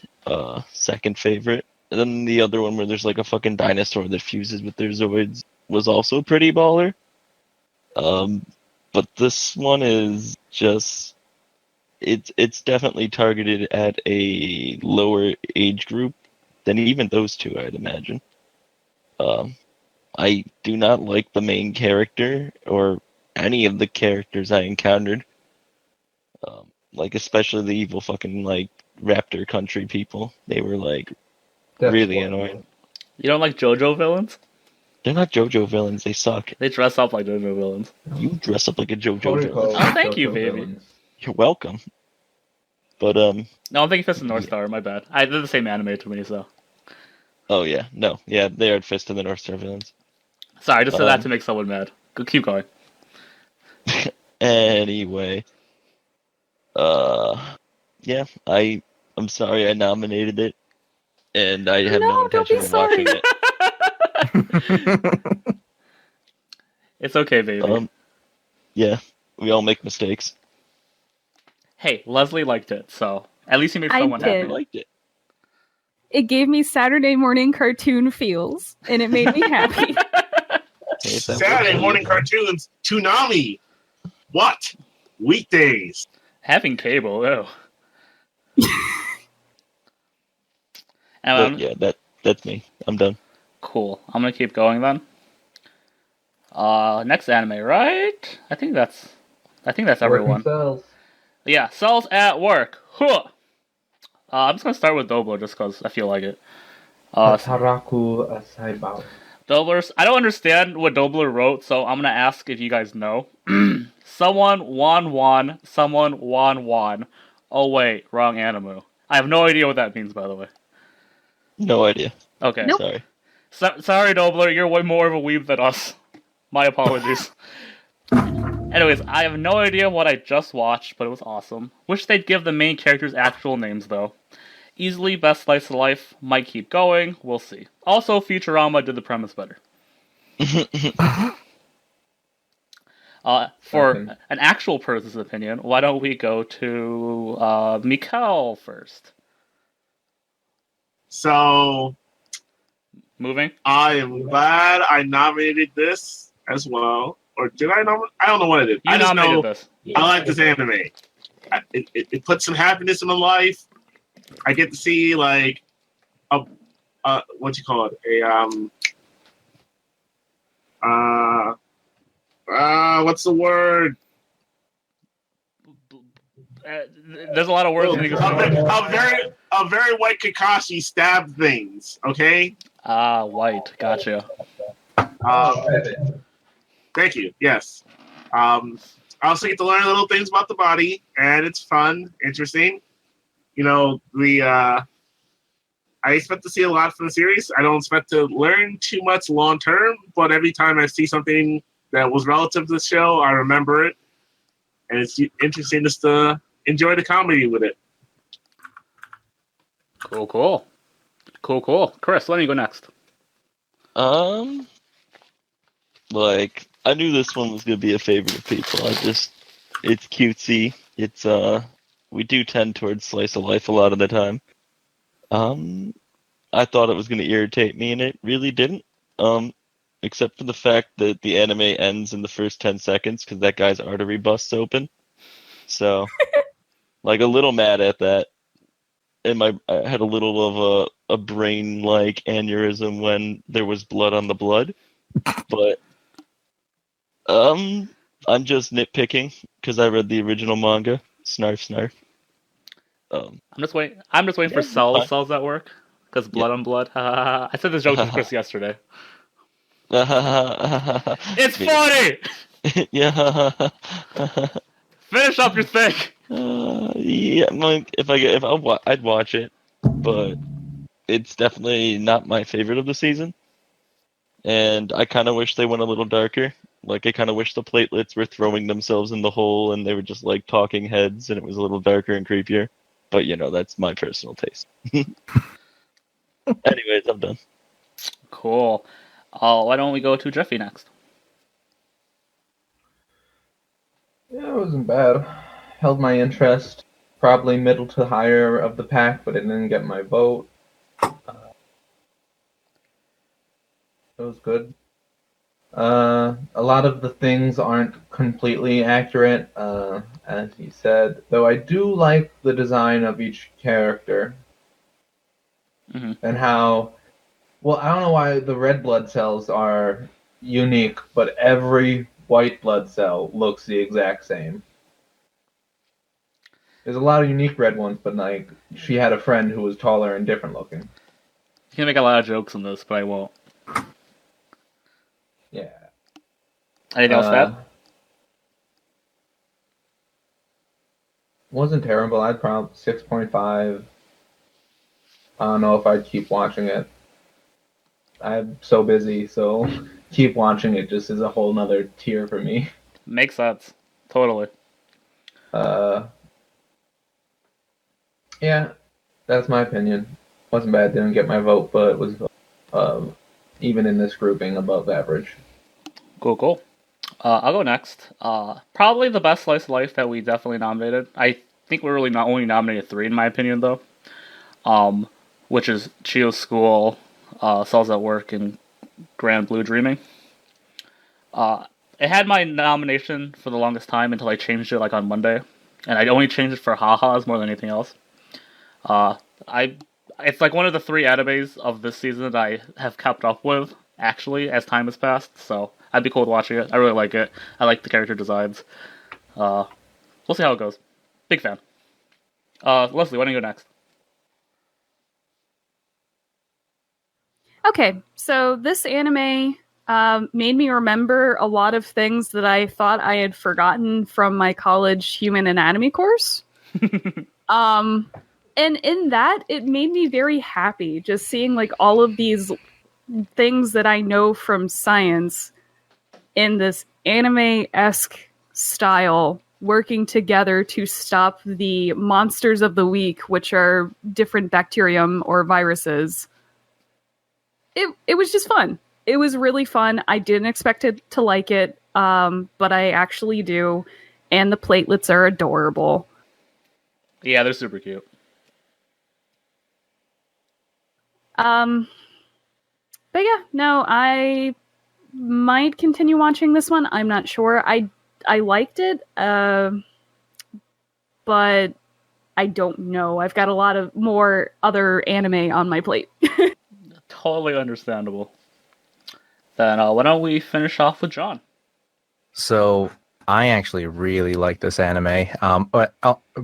second favorite. And then the other one where there's like a fucking dinosaur that fuses with their Zoids was also pretty baller. But this one is just it's definitely targeted at a lower age group than even those two, I'd imagine. I do not like the main character or any of the characters I encountered. Like especially the evil fucking like Raptor Country people. They were like really annoying. You don't like JoJo villains? They're not JoJo villains, they suck. They dress up like JoJo villains. You dress up like a JoJo Protocol villain. Oh, thank you, JoJo baby. villains. You're welcome. But No, I'm thinking Fist of the North Star, my bad. They're the same anime to me, so. oh yeah, no. Yeah, they are Fist of the North Star villains. Sorry, I just said that to make someone mad. Keep going. Anyway. Yeah, I'm sorry I nominated it. And I have no don't be intention of watching sorry. it. It's okay, baby. Yeah, we all make mistakes. Hey, Leslie liked it, so at least he made I someone did. I happy. liked it. It gave me Saturday morning cartoon feels, and it made me happy. Hey, if that Saturday works. morning cartoons, Toonami. What? Weekdays. Having cable, ew. But yeah, that's me. I'm done. Cool. I'm gonna keep going then. Next anime, right? I think that's everyone. Cells. Yeah, Cells at Work. Huh. I'm just gonna start with Dobler just because I feel like it. Hataraku Asaibao. Dobler's. I don't understand what Dobler wrote, so I'm gonna ask if you guys know. Someone wan. Someone wan. Oh wait, wrong anime. I have no idea what that means, by the way. No idea. Okay. Nope. Sorry. Sorry, Dobler, you're way more of a weeb than us. My apologies. Anyways, I have no idea what I just watched, but it was awesome. Wish they'd give the main characters actual names, though. Easily best slice of life. Might keep going. We'll see. Also, Futurama did the premise better. For an actual person's opinion, why don't we go to Mickeal first? So Moving? I am glad I nominated this as well. Or did I nominate? I don't know what I did. You I just nominated know this. I like this anime. It puts some happiness in my life. I get to see like what you call it? What's the word? There's a lot of words. A very white Kakashi stabbed things. Okay. White. Gotcha. Thank you. Yes. I also get to learn little things about the body, and it's fun, interesting. You know, I expect to see a lot from the series. I don't expect to learn too much long term, but every time I see something that was relative to the show, I remember it, and it's interesting just to enjoy the comedy with it. Cool. Chris, let me go next. Like, I knew this one was gonna be a favorite of people. It's cutesy. It's we do tend towards slice of life a lot of the time. I thought it was gonna irritate me, and it really didn't. Except for the fact that the anime ends in the first 10 seconds because that guy's artery busts open. So, like, a little mad at that. And I had a little of a brain-like aneurysm when there was blood on the blood. But, I'm just nitpicking because I read the original manga. Snarf. I'm just waiting for cells at work because blood on blood. I said this joke to Chris yesterday. It's funny. Yeah. Finish up your thing. Yeah, I'd watch it, but it's definitely not my favorite of the season. And I kind of wish they went a little darker. Like, I kind of wish the platelets were throwing themselves in the hole and they were just like talking heads, and it was a little darker and creepier. But that's my personal taste. Anyways, I'm done. Cool. Why don't we go to Jeffy next? Yeah, it wasn't bad. Held my interest. Probably middle to higher of the pack, but it didn't get my vote. It was good. A lot of the things aren't completely accurate, as he said. Though I do like the design of each character. Mm-hmm. And how... Well, I don't know why the red blood cells are unique, but every white blood cell looks the exact same. There's a lot of unique red ones, but like she had a friend who was taller and different looking. You can make a lot of jokes in this, but I won't. Yeah. Anything else to add? Wasn't terrible. I'd probably 6.5. I don't know if I'd keep watching it. I'm so busy, so keep watching it just is a whole nother tier for me. Makes sense. Totally. Yeah, that's my opinion. Wasn't bad, didn't get my vote, but it was even in this grouping above average. Cool. I'll go next. Probably the best slice of life that we definitely nominated. I think we really not only nominated 3 in my opinion though. Which is Chio's School, Cells at Work, and Grand Blue Dreaming. It had my nomination for the longest time until I changed it like on Monday, and I only changed it for ha-has more than anything else. It's like one of the 3 animes of this season that I have kept up with actually as time has passed. So I'd be cool with watching it. I really like it. I like the character designs. We'll see how it goes. Big fan. Leslie, why don't you go next? Okay, so this anime made me remember a lot of things that I thought I had forgotten from my college human anatomy course. And in that, it made me very happy just seeing like all of these things that I know from science in this anime-esque style working together to stop the monsters of the week, which are different bacterium or viruses. It was just fun. It was really fun. I didn't expect it to like it, but I actually do. And the platelets are adorable. Yeah, they're super cute. But yeah, no, I might continue watching this one. I'm not sure. I liked it, but I don't know. I've got a lot of more other anime on my plate. Totally understandable. Then why don't we finish off with John? So I actually really like this anime. But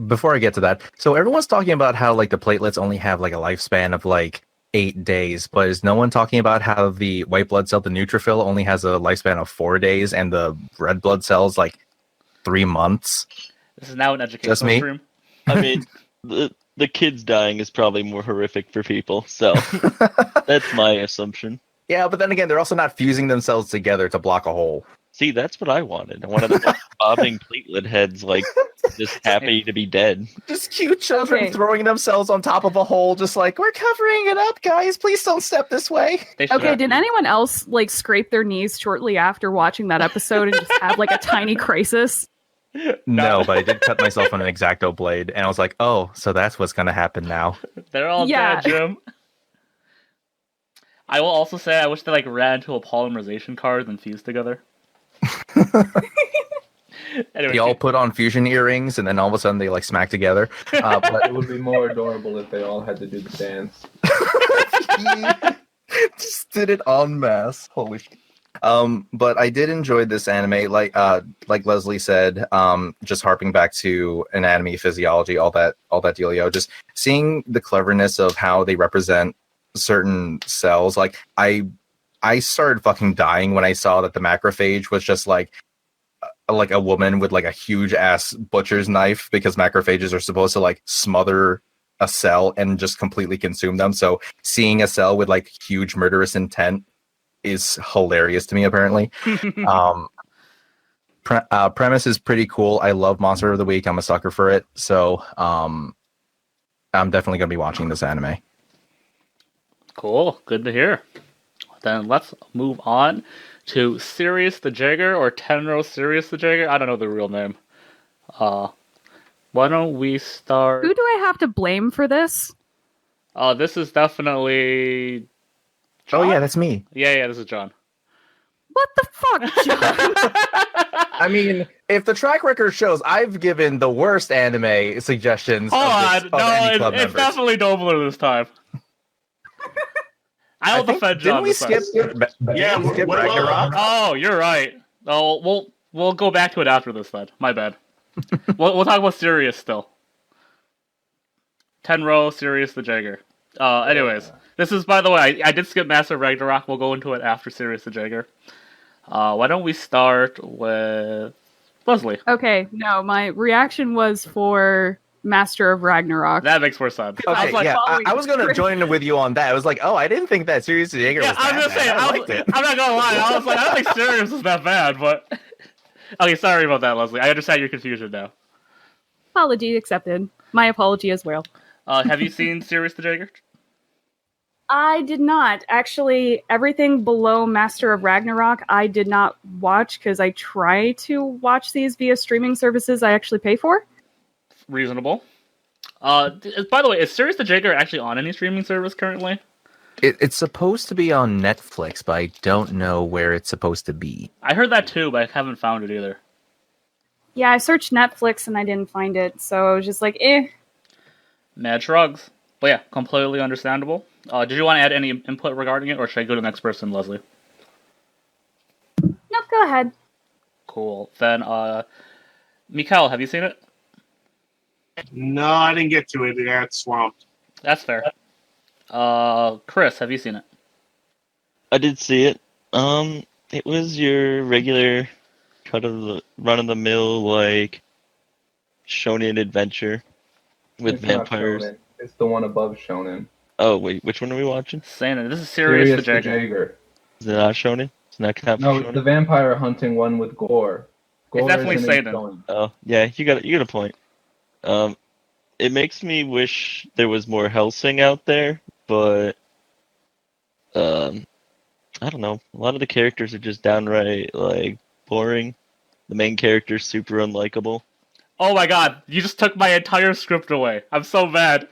before I get to that, so everyone's talking about how like the platelets only have like a lifespan of like 8 days, but is no one talking about how the white blood cell, the neutrophil, only has a lifespan of 4 days, and the red blood cells like 3 months? This is now an educational Just me? stream. I mean, the kids dying is probably more horrific for people, so that's my assumption. Yeah, but then again, they're also not fusing themselves together to block a hole. See, that's what I wanted. I wanted the bobbing platelet heads, like, just happy to be dead. Just cute children Okay. throwing themselves on top of a hole, just like, we're covering it up, guys. Please don't step this way. They should Okay, have- did anyone else like scrape their knees shortly after watching that episode and just have like a tiny crisis? No, but I did cut myself on an X-Acto blade, and I was like, oh, so that's what's going to happen now. They're all Yeah. dead, Jim. I will also say I wish they like ran into a polymerization card and fused together. Anyway, They all put on fusion earrings, and then all of a sudden they like smack together. But It would be more adorable if they all had to do the dance. just did it en masse. Holy shit. But I did enjoy this anime, like Leslie said, just harping back to anatomy, physiology, all that dealio, just seeing the cleverness of how they represent certain cells. Like I started fucking dying when I saw that the macrophage was just like a woman with like a huge ass butcher's knife, because macrophages are supposed to like smother a cell and just completely consume them. So seeing a cell with like huge murderous intent is hilarious to me, apparently. Premise is pretty cool. I love Monster of the Week. I'm a sucker for it. So I'm definitely going to be watching this anime. Cool. Good to hear. Then let's move on to Sirius the Jaeger, or Tenro Sirius the Jaeger. I don't know the real name. Why don't we start? Who do I have to blame for this? This is definitely John? Oh yeah, that's me. Yeah, this is John. What the fuck, John? I mean, if the track record shows, I've given the worst anime suggestions Hold of, on, any club it's members. definitely Nobler this time. I'll defend John. Didn't we this time. skip? Yeah, didn't we skip what- Ragnarok? Oh, you're right. Oh, we'll go back to it after this then. My bad. we'll talk about Sirius still. Tenro, Sirius the Jaeger. Anyways, this is, by the way, I did skip Master of Ragnarok. We'll go into it after Sirius the Jaeger. Why don't we start with Leslie? Okay, no, my reaction was for Master of Ragnarok. That makes more sense. I Okay, was like, yeah, following I was going to script. join with you on that. I was like, oh, I didn't think that Sirius the Jaeger yeah, was I that was gonna bad. say, I liked it. I'm not gonna lie. I was like, I don't think Sirius is that bad, but okay, sorry about that, Leslie. I understand your confusion now. Apology accepted. My apology as well. Have you seen Sirius the Jaeger? I did not. Actually, everything below Master of Ragnarok, I did not watch because I try to watch these via streaming services I actually pay for. Reasonable. By the way, is Sirius the Jaeger actually on any streaming service currently? It's supposed to be on Netflix, but I don't know where it's supposed to be. I heard that too, but I haven't found it either. Yeah, I searched Netflix and I didn't find it, so I was just like, eh. Mad shrugs. But yeah, completely understandable. Did you want to add any input regarding it, or should I go to the next person, Leslie? Nope, go ahead. Cool. Then, Mickeal, have you seen it? No, I didn't get to it. I got swamped. That's fair. Chris, have you seen it? I did see it. It was your regular run-of-the-mill, like, shonen adventure with It's not vampires. shonen. It's the one above shonen. Oh, wait, which one are we watching? Saying it. This is Sirius the Jaeger. Is it not shonen? It's not kind of No, it's shonen? the vampire hunting one with gore. Gore definitely isn't in seinen. shonen. Oh, yeah, you got a point. It makes me wish there was more Hellsing out there, but I don't know. A lot of the characters are just downright like boring. The main character's super unlikable. Oh my god, you just took my entire script away. I'm so mad.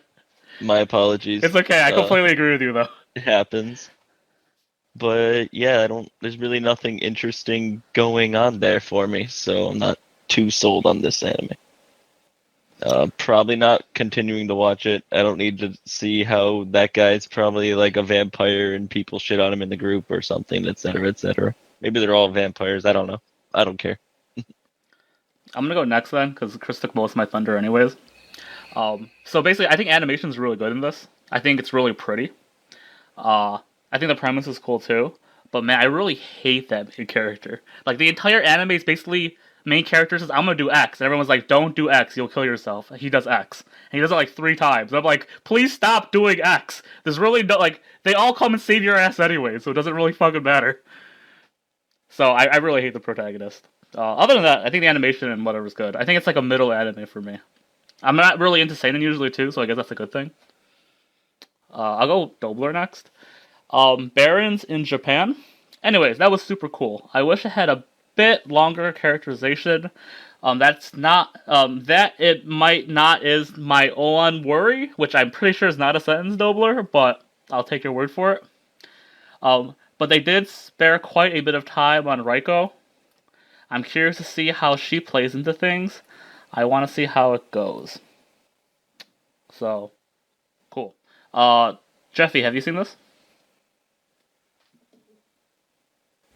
My apologies. It's okay, I completely agree with you though. It happens. But yeah, there's really nothing interesting going on there for me, so I'm not too sold on this anime. Probably not continuing to watch it. I don't need to see how that guy's probably like a vampire and people shit on him in the group or something, etc., etc. Maybe they're all vampires. I don't know. I don't care. I'm gonna go next then, because Chris took most of my thunder anyways. So basically, I think animation's really good in this. I think it's really pretty. I think the premise is cool too. But man, I really hate that main character. Like the entire anime is basically main character says, "I'm gonna do X," and everyone's like, "Don't do X, you'll kill yourself." He does X, and he does it like 3 times. I'm like, please stop doing X. There's really no like they all come and save your ass anyway, so it doesn't really fucking matter. So I really hate the protagonist. Other than that, I think the animation and whatever's good. I think it's like a middle anime for me. I'm not really into seinen usually too, so I guess that's a good thing. I'll go Dobler next. Barons in Japan. Anyways, that was super cool. I wish it had a bit longer characterization. That's not that it might not is my own worry, which I'm pretty sure is not a sentence, Dobler, but I'll take your word for it. But they did spare quite a bit of time on Raiko. I'm curious to see how she plays into things. I want to see how it goes. So, cool. Jeffy, have you seen this?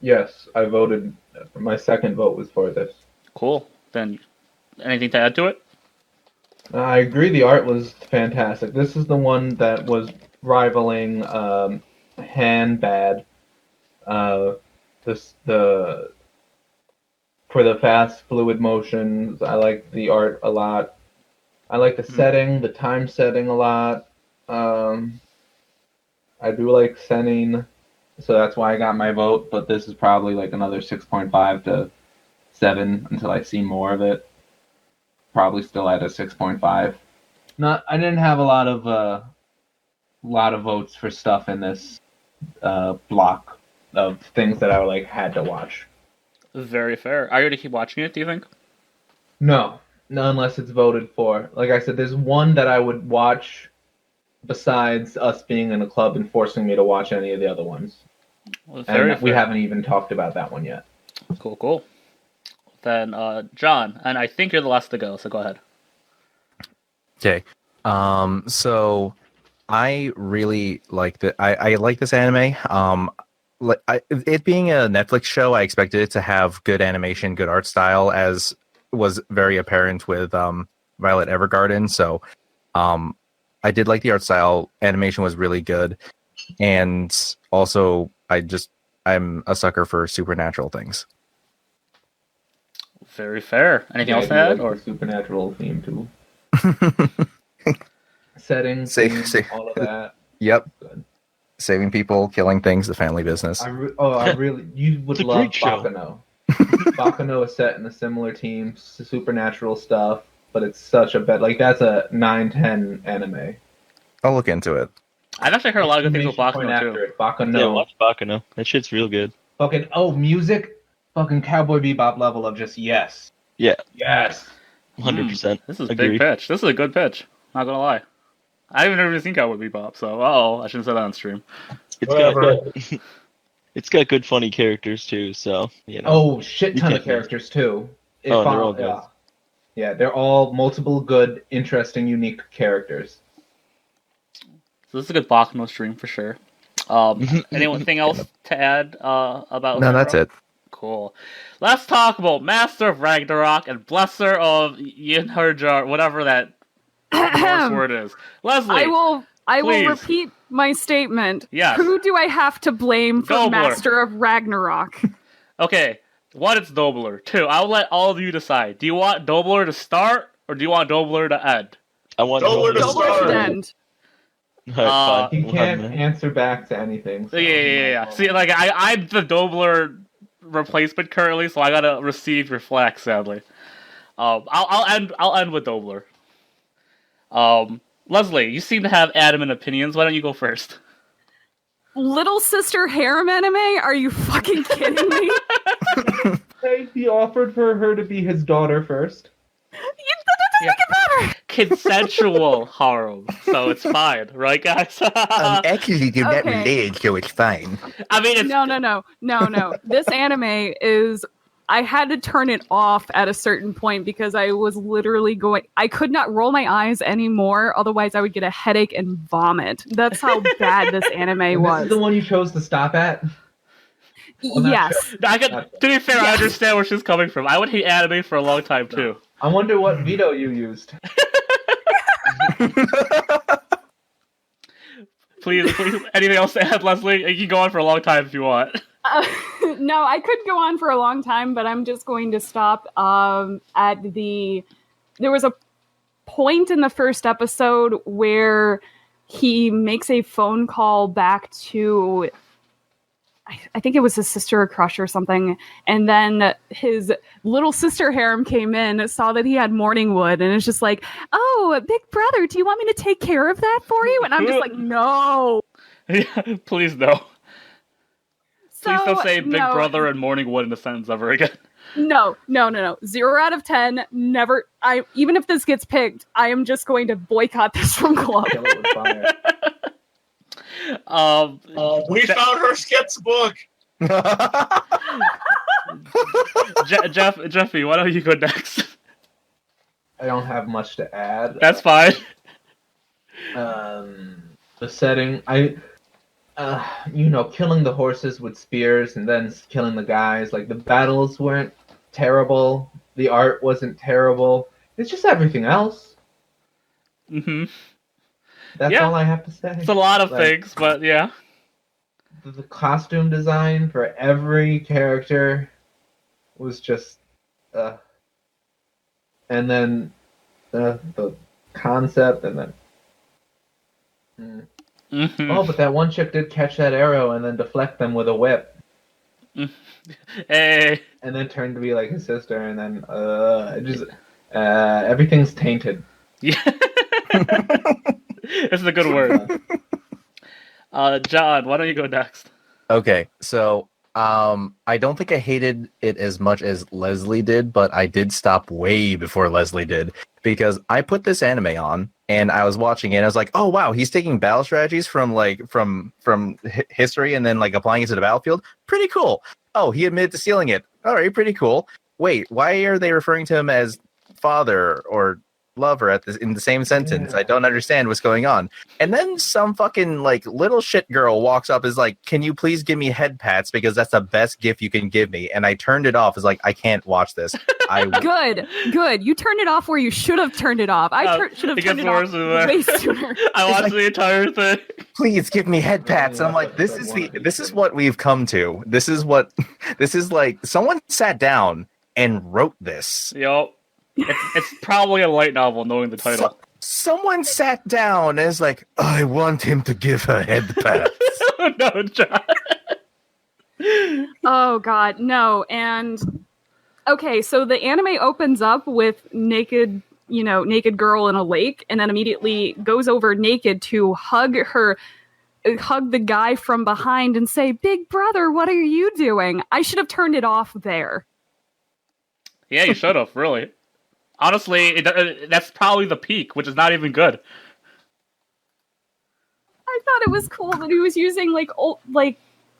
Yes, I voted. My second vote was for this. Cool. Then, anything to add to it? I agree. The art was fantastic. This is the one that was rivaling Han Bad. For the fast, fluid motions, I like the art a lot. I like the setting, the time setting a lot. I do like Sennin, so that's why I got my vote. But this is probably like another 6.5 to 7 until I see more of it. Probably still at a 6.5. I didn't have a lot of votes for stuff in this block of things that I had to watch. Very fair. Are you going to keep watching it, do you think? No, unless it's voted for. Like I said, there's one that I would watch besides us being in a club and forcing me to watch any of the other ones. Well, and we haven't even talked about that one yet. Cool. Then, John, and I think you're the last to go, so go ahead. Okay. So I really like I like this anime. It being a Netflix show, I expected it to have good animation, good art style, as was very apparent with Violet Evergarden. So I did like the art style. Animation was really good. And also, I'm a sucker for supernatural things. Very fair. Anything else to add? Or supernatural theme too. Settings, all of that. Yep. Good. Saving people, killing things, the family business. I really, you would love Baccano. Baccano is set in a similar team, supernatural stuff, but it's such a that's a 9/10 anime. I'll look into it. I've actually heard a lot of good things with Baccano too. Baccano. Yeah, watch Baccano. That shit's real good. Music, Cowboy Bebop level of just yes. Yeah. Yes. 100%. This is a big pitch. This is a good pitch. Not gonna lie. I haven't ever seen Cowboy Bebop, so I shouldn't say that on stream. It's got good funny characters too, so shit ton of characters too. They're all good. Yeah, they're all multiple good, interesting, unique characters. So this is a good Baccano stream for sure. Anything else to add about? No, that's it. Cool. Let's talk about Master of Ragnarok and Blesser of Yinherjar, whatever that word is. Leslie, I will repeat my statement. Yes. Who do I have to blame for Dobler. Master of Ragnarok? Okay, 1, it's Dobler. 2, I'll let all of you decide. Do you want Dobler to start, or do you want Dobler to end? I want Dobler to Dobler should start. end. He can't answer back to anything. So Yeah. See, I'm the Dobler replacement currently, so I gotta receive your flack, sadly. I'll end with Dobler. Leslie, you seem to have adamant opinions. Why don't you go first? Little Sister Harem anime? Are you fucking kidding me? He offered for her to be his daughter first. That doesn't make it better. Consensual harem, so it's fine, right, guys? Actually, they're not Okay. related, so it's fine. I mean, it's... No. This anime is I had to turn it off at a certain point because I was literally I could not roll my eyes anymore, otherwise I would get a headache and vomit. That's how bad this anime And was. this is the one you chose to stop at? Well, Yes. To be fair, I understand where she's coming from. I would hate anime for a long time too. I wonder what veto you used. Please, anything else to add, Leslie? You can go on for a long time if you want. No, I could go on for a long time, but I'm just going to stop at the... There was a point in the first episode where he makes a phone call back to... I think it was his sister or crush or something, and then his little sister harem came in, saw that he had morning wood, and it's just like, oh, big brother, do you want me to take care of that for you? And I'm just like, no. Yeah, please no. Please don't say big no. brother and morning wood in a sentence ever again. No. 0 out of 10. Never. Even if this gets picked, I am just going to boycott this from club. We found her sketchbook. Jeffy, why don't you go next? I don't have much to add. That's fine. The setting, killing the horses with spears and then killing the guys. Like, the battles weren't terrible. The art wasn't terrible. It's just everything else. Mm-hmm. That's all I have to say. It's a lot of things, but yeah. The costume design for every character was just, and then the concept, and then. Mm-hmm. Oh, but that one chick did catch that arrow and then deflect them with a whip. Hey. And then turned to be like his sister, and then everything's tainted. Yeah. It's a good word. John, why don't you go next? Okay, so I don't think I hated it as much as Leslie did, but I did stop way before Leslie did, because I put this anime on and I was watching it and I was like, oh wow, he's taking battle strategies from history and then like applying it to the battlefield. Pretty cool. Oh, he admitted to stealing it. All right, pretty cool. Wait, why are they referring to him as father or lover in the same sentence? I don't understand what's going on. And then some fucking like little shit girl walks up, is like, can you please give me head pats because that's the best gift you can give me? And I turned it off. It's like, I can't watch this. Good. You turned it off where you should have turned it off. I should have turned it off way sooner. I watched the entire thing. Please give me head pats. And I'm like, this is what we've come to. This is like someone sat down and wrote this. Yup. It's probably a light novel, knowing the title. Someone sat down and is like, I want him to give her head pats. No, John. Oh, God, no. And, okay, so the anime opens up with naked girl in a lake, and then immediately goes over naked to hug the guy from behind and say, big brother, what are you doing? I should have turned it off there. Yeah, you should have, really. Honestly, that's probably the peak, which is not even good. I thought it was cool that he was using old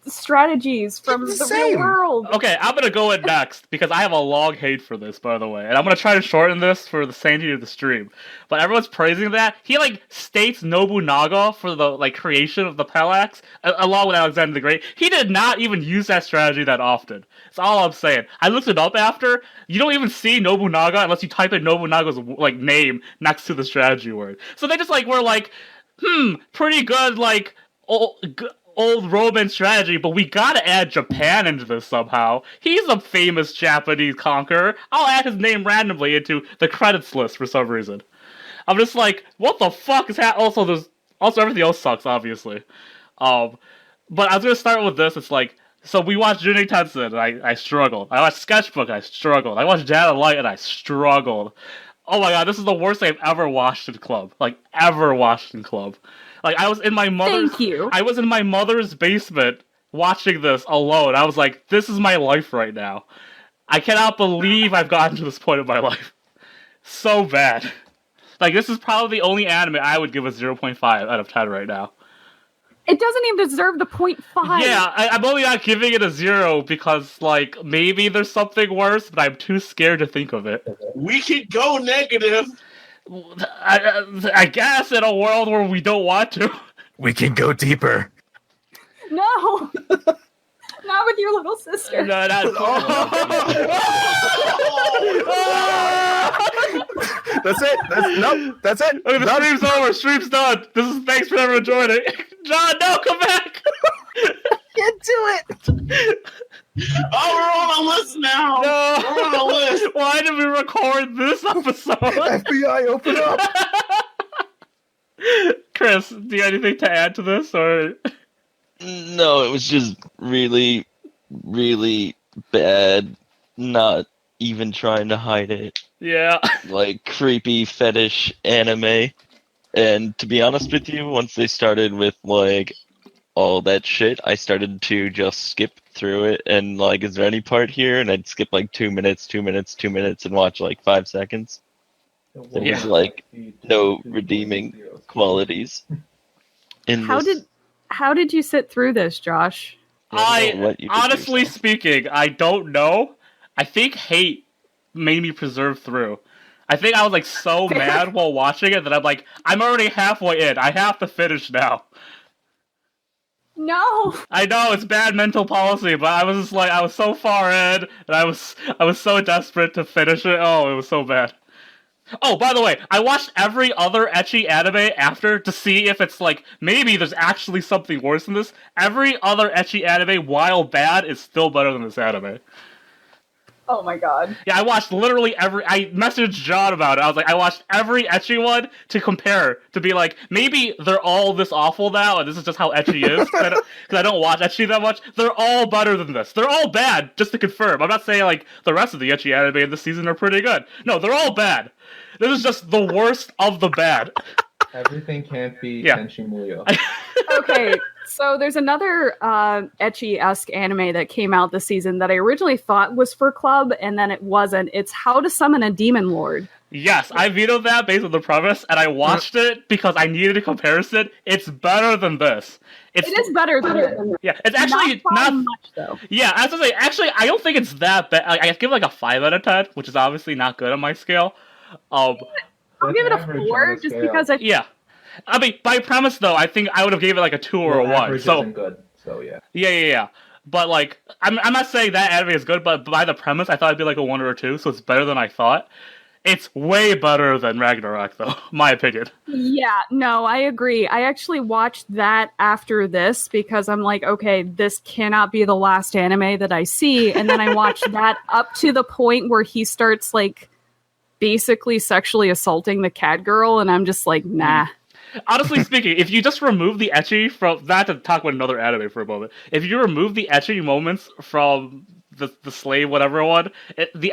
strategies from the real world. Okay, I'm gonna go in next because I have a long hate for this, by the way, and I'm gonna try to shorten this for the sanity of the stream. But everyone's praising that. He states Nobunaga for the creation of the Pelax, along with Alexander the Great. He did not even use that strategy that often. That's all I'm saying. I looked it up after. You don't even see Nobunaga unless you type in Nobunaga's name next to the strategy word. So they just were pretty good old Roman strategy, but we gotta add Japan into this somehow. He's a famous Japanese conqueror. I'll add his name randomly into the credits list for some reason. I'm just like, what the fuck is happening? Also everything else sucks, obviously. But I was gonna start with this. It's so we watched Junin Tensei, and I struggled. I watched Sketchbook, I struggled. I watched Data Light, and I struggled. Oh my god, this is the worst thing I've ever watched in club. Ever watched in club. I was in my mother's... Thank you. I was in my mother's basement watching this alone. I was like, this is my life right now. I cannot believe I've gotten to this point in my life. So bad. This is probably the only anime I would give a 0.5 out of 10 right now. It doesn't even deserve the 0.5. Yeah, I'm only not giving it a 0 because, like, maybe there's something worse, but I'm too scared to think of it. We could go negative. I guess in a world where we don't want to. We can go deeper. No! Not with your little sister. No, not. That's it. That's it. Okay, the Done. stream's over. Stream's done. Thanks for everyone joining. John, no, come back. Can't do it. Oh, we're on a list now. No. We're on a list. Why did we record this episode? FBI, open up. Chris, do you have anything to add to this, or? No, it was just really, really bad. Not even trying to hide it. Yeah. Like creepy fetish anime. And to be honest with you, once they started with like all that shit, I started to just skip through it and like, is there any part here? And I'd skip like 2 minutes, 2 minutes, 2 minutes and watch like 5 seconds. There was like no redeeming qualities in this. How did you sit through this, Josh? Honestly speaking, I don't know. I think hate made me persevere through. I think I was like so mad while watching it that I'm like, I'm already halfway in. I have to finish now. No. I know it's bad mental policy, but I was just like, I was so far in, and I was so desperate to finish it. Oh, it was so bad. Oh, by the way, I watched every other ecchi anime after to see if it's like, maybe there's actually something worse than this. Every other ecchi anime, while bad, is still better than this anime. Oh my god. Yeah, I watched literally I messaged John about it. I was like, I watched every ecchi one to compare, to be like, maybe they're all this awful now, and this is just how ecchi is, because I don't watch ecchi that much. They're all better than this. They're all bad, just to confirm. I'm not saying, like, the rest of the ecchi anime in this season are pretty good. No, they're all bad. This is just the worst of the bad. Everything can't be Tenchi Muyo. Okay, so there's another ecchi-esque anime that came out this season that I originally thought was for Club, and then it wasn't. It's How to Summon a Demon Lord. Yes, I vetoed that based on the premise, and I watched it because I needed a comparison. It's better than this. It is better than this. Yeah, it's actually not much, though. Yeah, I was gonna say, actually, I don't think it's that bad. I give it like a 5 out of 10, which is obviously not good on my scale. I'll give it a 4 just because I... Yeah. I mean, by premise, though, I think I would have gave it like a 2 or a 1. So isn't good, so yeah. Yeah. But, like, I'm not saying that anime is good, but by the premise, I thought it'd be like a 1 or a 2, so it's better than I thought. It's way better than Ragnarok, though, my opinion. Yeah, no, I agree. I actually watched that after this because I'm like, okay, this cannot be the last anime that I see. And then I watched that up to the point where he starts, like, basically sexually assaulting the cat girl, and I'm just like, nah. Honestly speaking, if you just remove the ecchi from... Not to talk about another anime for a moment. If you remove the ecchi moments from the slave whatever one,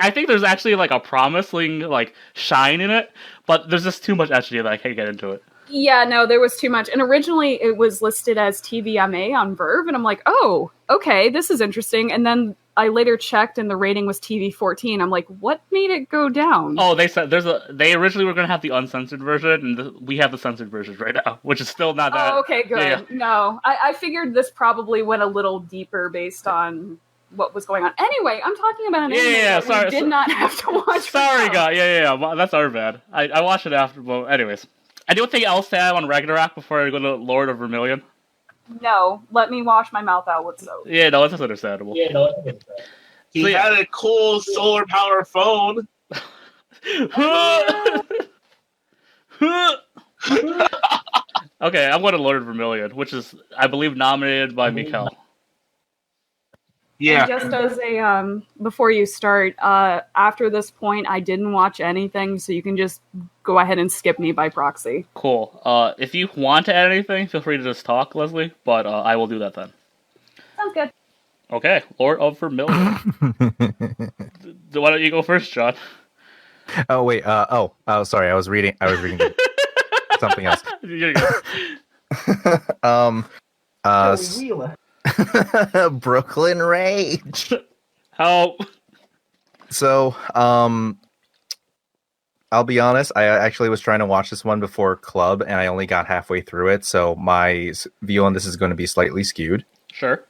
I think there's actually like a promising like shine in it, but there's just too much ecchi that I can't get into it. Yeah, no, there was too much. And originally it was listed as TVMA on Verve, and I'm like, oh, okay, this is interesting. And then I later checked and the rating was TV-14. I'm like, what made it go down? Oh, they said they originally were going to have the uncensored version, and we have the censored version right now, which is still not that... Oh, okay, good. Yeah. No, I figured this probably went a little deeper based on what was going on. Anyway, I'm talking about an anime that we did not have to watch. Sorry, guys. Yeah. Well, that's our bad. I watched it after, but anyways. Anything else to add on Ragnarok before I go to Lord of Vermilion? No, let me wash my mouth out with soap. Yeah, no, that's understandable. He had a cool solar power phone. Okay, I'm going to Lord of Vermilion, which is, I believe, nominated by Mickeal. Yeah. And just as a before you start, after this point, I didn't watch anything, so you can just go ahead and skip me by proxy. Cool. If you want to add anything, feel free to just talk, Leslie. But I will do that then. Sounds good. Okay, Lord of Vermilion. Why don't you go first, John? Oh wait. Sorry. I was reading something else. Brooklyn Rage. Help. So, I'll be honest. I actually was trying to watch this one before Club, and I only got halfway through it, so my view on this is going to be slightly skewed. Sure.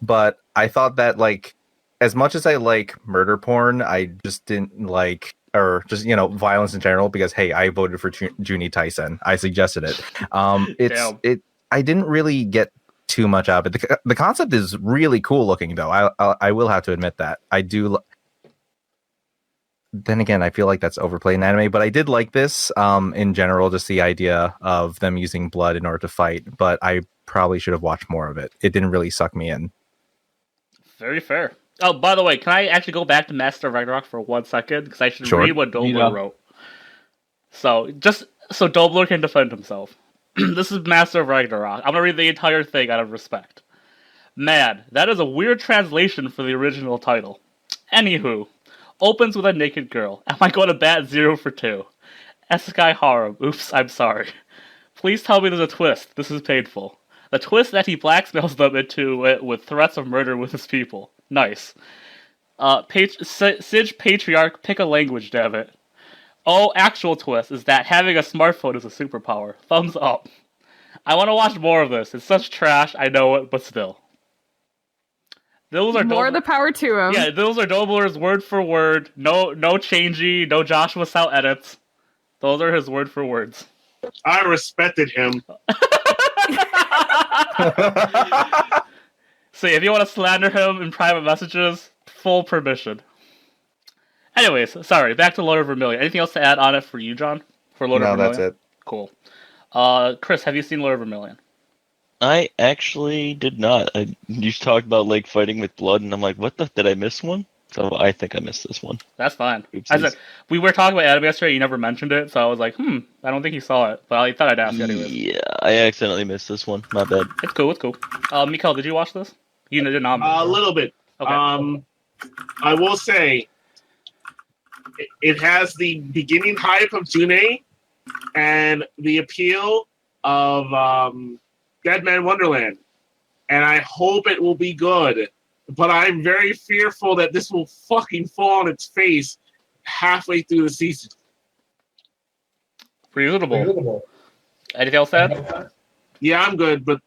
But I thought that, like, as much as I like murder porn, I just didn't like, or just, violence in general, because, hey, I voted for Junie Tyson. I suggested it. Damn. I didn't really get too much out of it. The concept is really cool looking, though. I will have to admit that. I do. Then again, I feel like that's overplayed in anime, but I did like this in general, just the idea of them using blood in order to fight, but I probably should have watched more of it. It didn't really suck me in. Very fair. Oh, by the way, can I actually go back to Master of Ragnarok for 1 second? Because I should Sure. read what Dobler wrote. So, just so Dobler can defend himself. This is Master of Ragnarok. I'm going to read the entire thing out of respect. Man, that is a weird translation for the original title. Anywho, opens with a naked girl. Am I going to bat 0 for 2? Eskai harem. Oops, I'm sorry. Please tell me there's a twist. This is painful. The twist that he blackmails them into it with threats of murder with his people. Nice. Sige Patriarch, pick a language, damn it. Oh, actual twist is that having a smartphone is a superpower. Thumbs up. I want to watch more of this. It's such trash, I know it, but still. Those are More the power to him. Yeah, those are Dobler's word for word. No changey, no Joshua Sao edits. Those are his word for words. I respected him. See, if you want to slander him in private messages, full permission. Anyways, sorry, back to Lord of Vermilion. Anything else to add on it for you, John? For Lord of Vermilion? No, that's it. Cool. Chris, have you seen Lord of Vermilion? I actually did not. You talked about like fighting with blood, and I'm like, what the? Did I miss one? So I think I missed this one. That's fine. Oopsies. I said we were talking about anime yesterday. You never mentioned it, so I was like, I don't think he saw it, but I thought I'd ask you anyways. Yeah, I accidentally missed this one. My bad. It's cool. Mickeal, did you watch this? You did not. A little bit. Okay. I will say, it has the beginning hype of June and the appeal of Dead Man Wonderland, and I hope it will be good. But I'm very fearful that this will fucking fall on its face halfway through the season. Reasonable. Anything else to add? Yeah, I'm good, but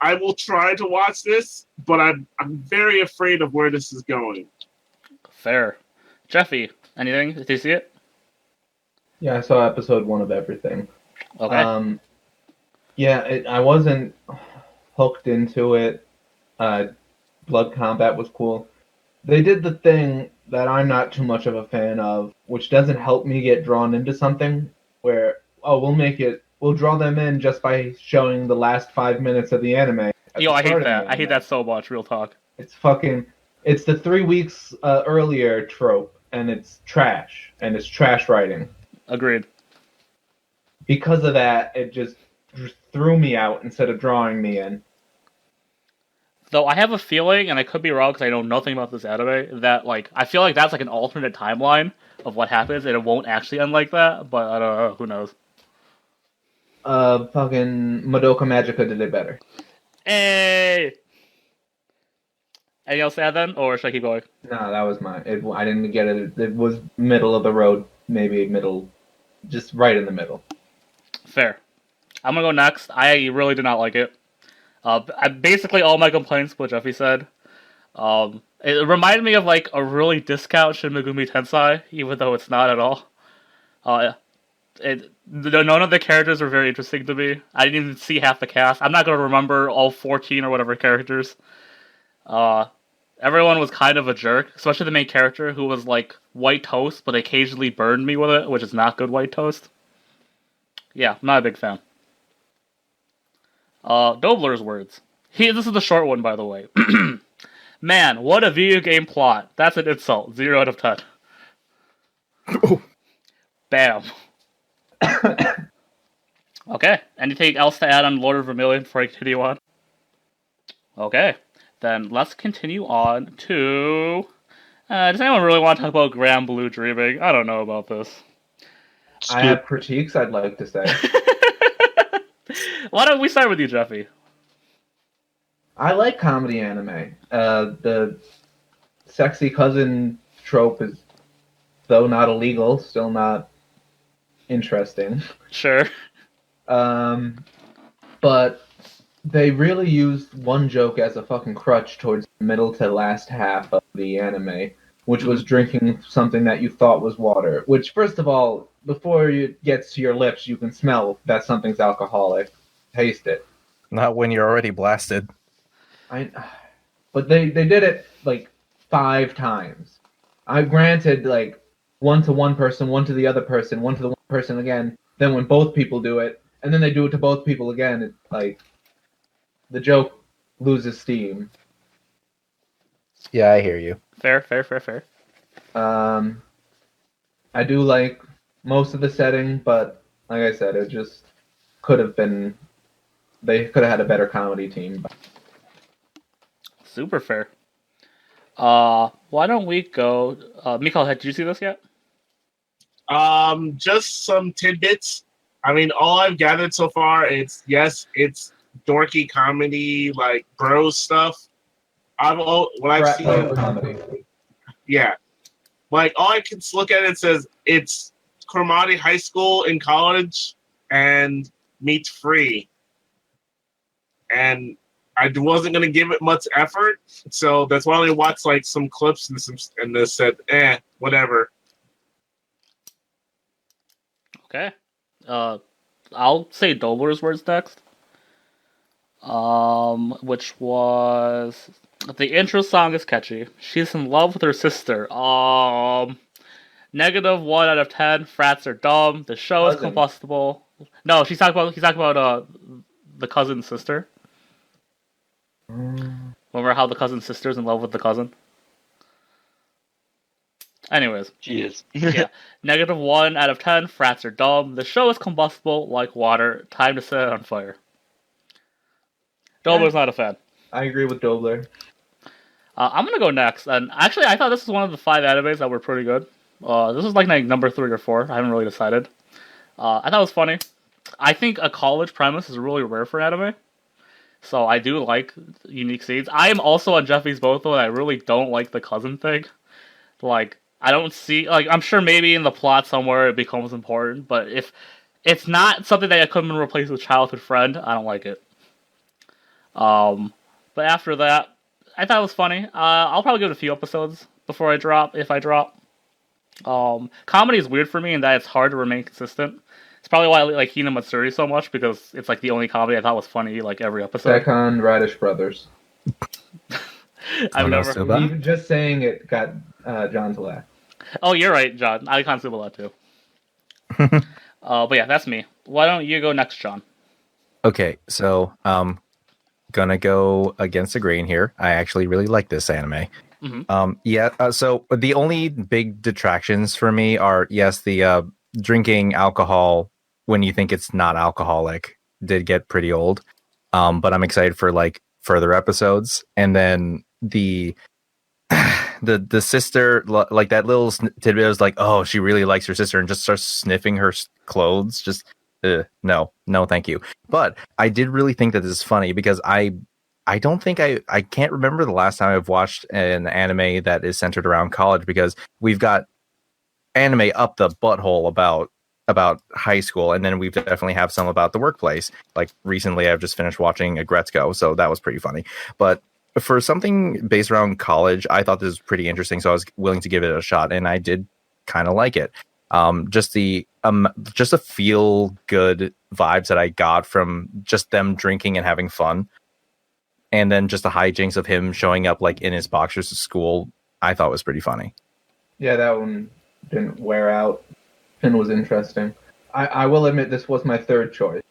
I will try to watch this, but I'm very afraid of where this is going. Fair. Jeffy, anything? Did you see it? Yeah, I saw episode 1 of everything. Okay. I wasn't hooked into it. Blood combat was cool. They did the thing that I'm not too much of a fan of, which doesn't help me get drawn into something, where, we'll draw them in just by showing the last 5 minutes of the anime. Yo, I hate that. I hate that so much, real talk. It's the 3 weeks earlier trope, and it's trash, and it's trash writing. Agreed. Because of that, it just threw me out instead of drawing me in. Though I have a feeling, and I could be wrong because I know nothing about this anime, that I feel like that's an alternate timeline of what happens, and it won't actually end like that. But I don't know. Who knows? Fucking Madoka Magica did it better. Hey. Anything else to add then, or should I keep going? No, that was mine. I didn't get it. It was middle of the road, maybe middle, just right in the middle. Fair. I'm gonna go next. I really did not like it. Basically, all my complaints, what Jeffy said. It reminded me of a really discount Shin Megumi Tensei, even though it's not at all. None of the characters were very interesting to me. I didn't even see half the cast. I'm not gonna remember all 14 or whatever characters. Everyone was kind of a jerk, especially the main character, who was white toast, but occasionally burned me with it, which is not good white toast. Yeah, I'm not a big fan. Dobler's words. This is the short one, by the way. Man, what a video game plot. That's an insult. 0 out of 10. Bam. Okay, anything else to add on Lord of Vermilion before I continue on? Okay, then let's continue on to... does anyone really want to talk about Grand Blue Dreaming? I don't know about this. I have critiques I'd like to say. Why don't we start with you, Jeffy? I like comedy anime. The sexy cousin trope is, though not illegal, still not interesting. Sure. But they really used one joke as a fucking crutch towards the middle to last half of the anime, which was drinking something that you thought was water. Which, first of all, before it gets to your lips, you can smell that something's alcoholic. Taste it. Not when you're already blasted. But they did it like 5 times. I granted like one to one person, one to the other person, one to the one person again. Then when both people do it, and then they do it to both people again, it, like the joke loses steam. Yeah, I hear you. Fair. I do like most of the setting, but like I said, it just could have been. They could have had a better comedy team. Super fair. Why don't we go? Mickeal, did you see this yet? Just some tidbits. I mean, all I've gathered so far, it's dorky comedy, like bro stuff. What I've seen, comedy. Yeah, like all I can look at it says it's Cromartie High School in college and meets free, and I wasn't gonna give it much effort, so that's why I only watched like some clips and this said, whatever. Okay. I'll say Dobler's words next. Which was the intro song is catchy. She's in love with her sister. -1 out of 10. Frats are dumb. The show is combustible. No, he's talking about the cousin's sister. Remember how the cousin's sister's in love with the cousin? Anyways. She is. Yeah. -1 out of 10. Frats are dumb. The show is combustible like water. Time to set it on fire. Dobler's not a fan. I agree with Dobler. I'm gonna go next, and actually, I thought this was one of the 5 animes that were pretty good. This was like number 3 or 4. I haven't really decided. I thought it was funny. I think a college premise is really rare for anime, so I do like unique scenes. I am also on Jeffy's boat though, and I really don't like the cousin thing. Like, I don't see, like, I'm sure maybe in the plot somewhere it becomes important, but if it's not something that I couldn't replace with childhood friend, I don't like it. But after that, I thought it was funny. I'll probably give it a few episodes before I drop, if I drop. Comedy is weird for me in that it's hard to remain consistent. It's probably why I like Hina Matsuri so much, because it's like the only comedy I thought was funny like every episode. Second Radish Brothers. I've never. Even just saying it got John to laugh. Oh, you're right, John. I can't a lot too. But yeah, that's me. Why don't you go next, John? Okay, so gonna go against the grain here. I actually really like this anime. So the only big detractions for me are, yes, the drinking alcohol when you think it's not alcoholic did get pretty old. But I'm excited for like further episodes, and then the sister, like that little tidbit was like, oh, she really likes her sister, and just starts sniffing her clothes. Just no, thank you. But I did really think that this is funny because I don't think I can't remember the last time I've watched an anime that is centered around college, because we've got anime up the butthole about high school, and then we definitely have some about the workplace. Like recently I've just finished watching Agretzko, so that was pretty funny. But for something based around college, I thought this was pretty interesting, so I was willing to give it a shot, and I did kind of like it. Just the feel good vibes that I got from just them drinking and having fun, and then just the hijinks of him showing up like in his boxers to school, I thought was pretty funny. Yeah, that one didn't wear out and was interesting. I will admit this was my third choice,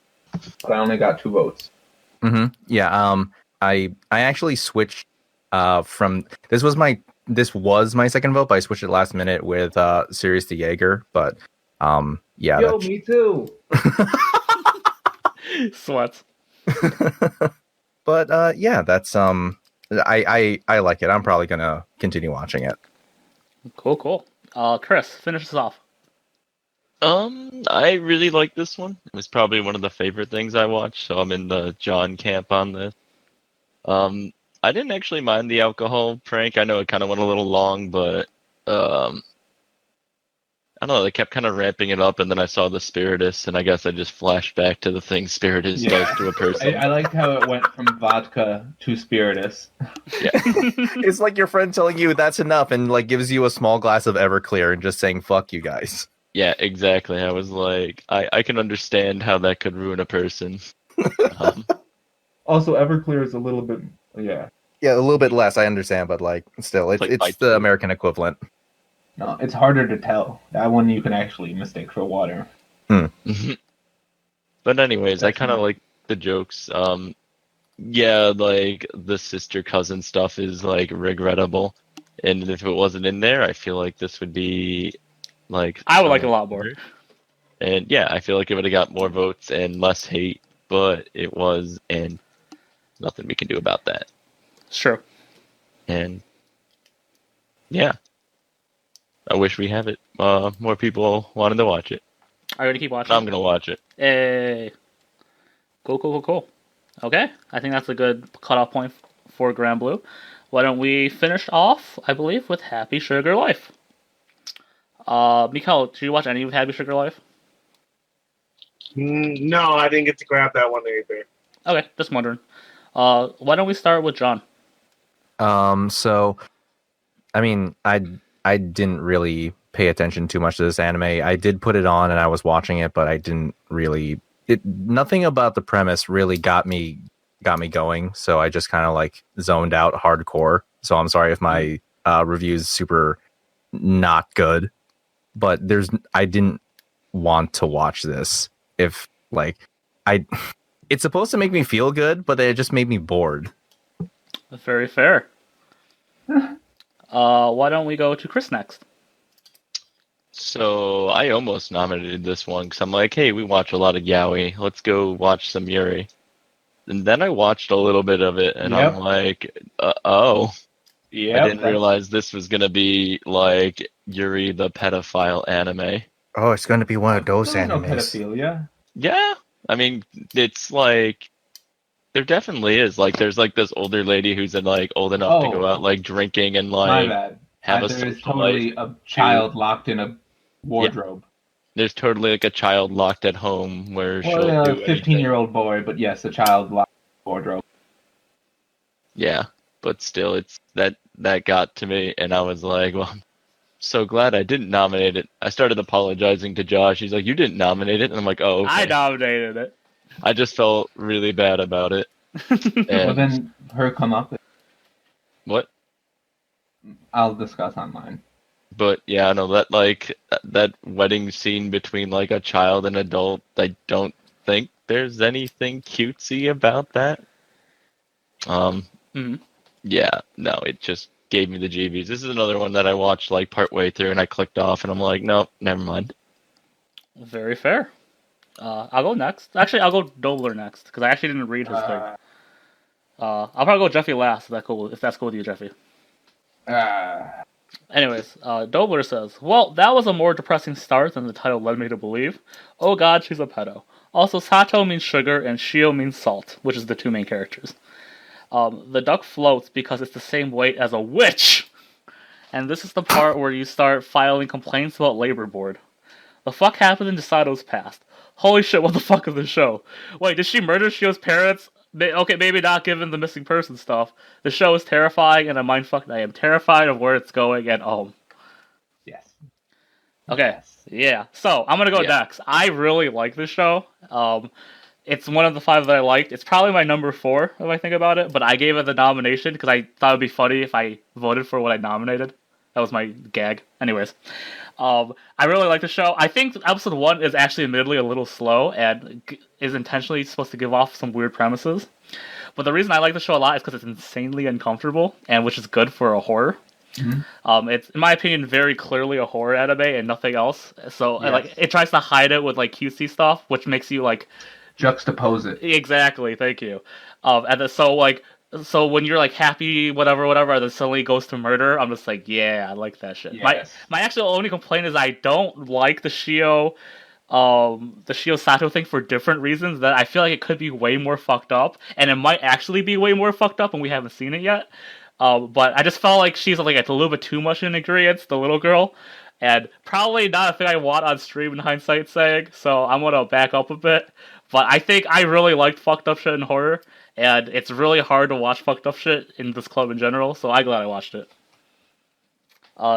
but I only got 2 votes. Yeah. I actually switched from this was my second vote, but I switched it last minute with Sirius the Jaeger. But yeah. Yo, me too. Sweats. But yeah, that's I like it. I'm probably gonna continue watching it. Cool. Chris, finish this off. I really like this one. It was probably one of the favorite things I watched, so I'm in the John camp on this. I didn't actually mind the alcohol prank. I know it kind of went a little long, but I don't don't know. They kept kind of ramping it up, and then I saw the Spiritus, and I guess I just flashed back to the things Spiritus Yeah. does to a person. I liked how it went from vodka to Spiritus. Yeah. It's like your friend telling you that's enough and like gives you a small glass of Everclear and just saying fuck you guys. Yeah, exactly. I was like, I can understand how that could ruin a person. Also, Everclear is a little bit, yeah. Yeah, a little bit less, I understand, but like still, it's Like it's Bite the Food. American equivalent. No, it's harder to tell. That one you can actually mistake for water. But anyways, I kind of like the jokes. Yeah, like the sister cousin stuff is like regrettable, and if it wasn't in there, I feel like this would be like I would like it a lot more. And yeah, I feel like it would have got more votes and less hate, but it was, and nothing we can do about that. Sure. And yeah, I wish we have it. More people wanted to watch it. Are you gonna keep watching? I'm gonna watch it. Hey. Cool. Okay, I think that's a good cutoff point for Grand Blue. Why don't we finish off, I believe, with Happy Sugar Life? Mickeal, did you watch any of Happy Sugar Life? No, I didn't get to grab that one either. Okay, just wondering. Why don't we start with John? So, I mean, I didn't really pay attention too much to this anime. I did put it on and I was watching it, but I didn't really. Nothing about the premise really got me going. So I just kind of like zoned out hardcore. So I'm sorry if my review is super not good, but I didn't want to watch this. If like it's supposed to make me feel good, but it just made me bored. Very fair. Why don't we go to Chris next? So I almost nominated this one because I'm like, hey, we watch a lot of yaoi. Let's go watch some Yuri. And then I watched a little bit of it, and I'm like, oh. Yeah. I didn't realize this was going to be like Yuri the pedophile anime. Oh, it's going to be one of those No animes. pedophilia. Yeah. I mean, it's like, there definitely is. Like, there's like this older lady who's like old enough to go out like drinking and My like bad. have a There is social totally life. a child locked in a wardrobe. There's totally like a child locked at home where she'll Well, do a anything. 15-year-old boy, but yes, a child locked in a wardrobe. Yeah, but still, it's that got to me, and I was like, well, I'm so glad I didn't nominate it. I started apologizing to Josh. He's like, you didn't nominate it, and I'm like, oh, okay. I nominated it. I just felt really bad about it. Well, then her come up. What? I'll discuss on mine. But yeah, no, that like that wedding scene between like a child and adult, I don't think there's anything cutesy about that. Yeah, no, it just gave me the jeebies. This is another one that I watched like partway through and I clicked off and I'm like, nope, never mind. Very fair. I'll go next. Actually, I'll go Dobler next because I actually didn't read his thing. I'll probably go Jeffy last. If that's cool with you, Jeffy. Anyways, Dobler says, well, that was a more depressing start than the title led me to believe. Oh god, she's a pedo. Also, Sato means sugar and Shio means salt, which is the two main characters. The duck floats because it's the same weight as a witch! And this is the part where you start filing complaints about Labor Board. The fuck happened in Sato's past? Holy shit, what the fuck is this show? Wait, did she murder Shio's parents? Okay, maybe not given the missing person stuff. The show is terrifying and I'm mindfucked. I am terrified of where it's going and Yes. Okay, yeah. So, I'm gonna go next. I really like this show. It's one of the 5 that I liked. It's probably my number 4 if I think about it, but I gave it the nomination because I thought it'd be funny if I voted for what I nominated. That was my gag. Anyways. I really like the show. I think episode 1 is actually admittedly a little slow and is intentionally supposed to give off some weird premises. But the reason I like the show a lot is because it's insanely uncomfortable, and which is good for a horror. Mm-hmm. It's, in my opinion, very clearly a horror anime and nothing else. So like it tries to hide it with like cutesy stuff, which makes you like juxtapose it. Exactly, thank you. And then, so when you're like happy, whatever, and then suddenly it goes to murder, I'm just like, yeah, I like that shit. Yes. My actual only complaint is I don't like the Shio Sato thing for different reasons. That I feel like it could be way more fucked up, and it might actually be way more fucked up, and we haven't seen it yet. But I just felt like she's like a little bit too much in ingredients, the little girl. and probably not a thing I want on stream in hindsight saying, so I'm gonna back up a bit. But I think I really liked fucked up shit in horror, and it's really hard to watch fucked up shit in this club in general, so I'm glad I watched it.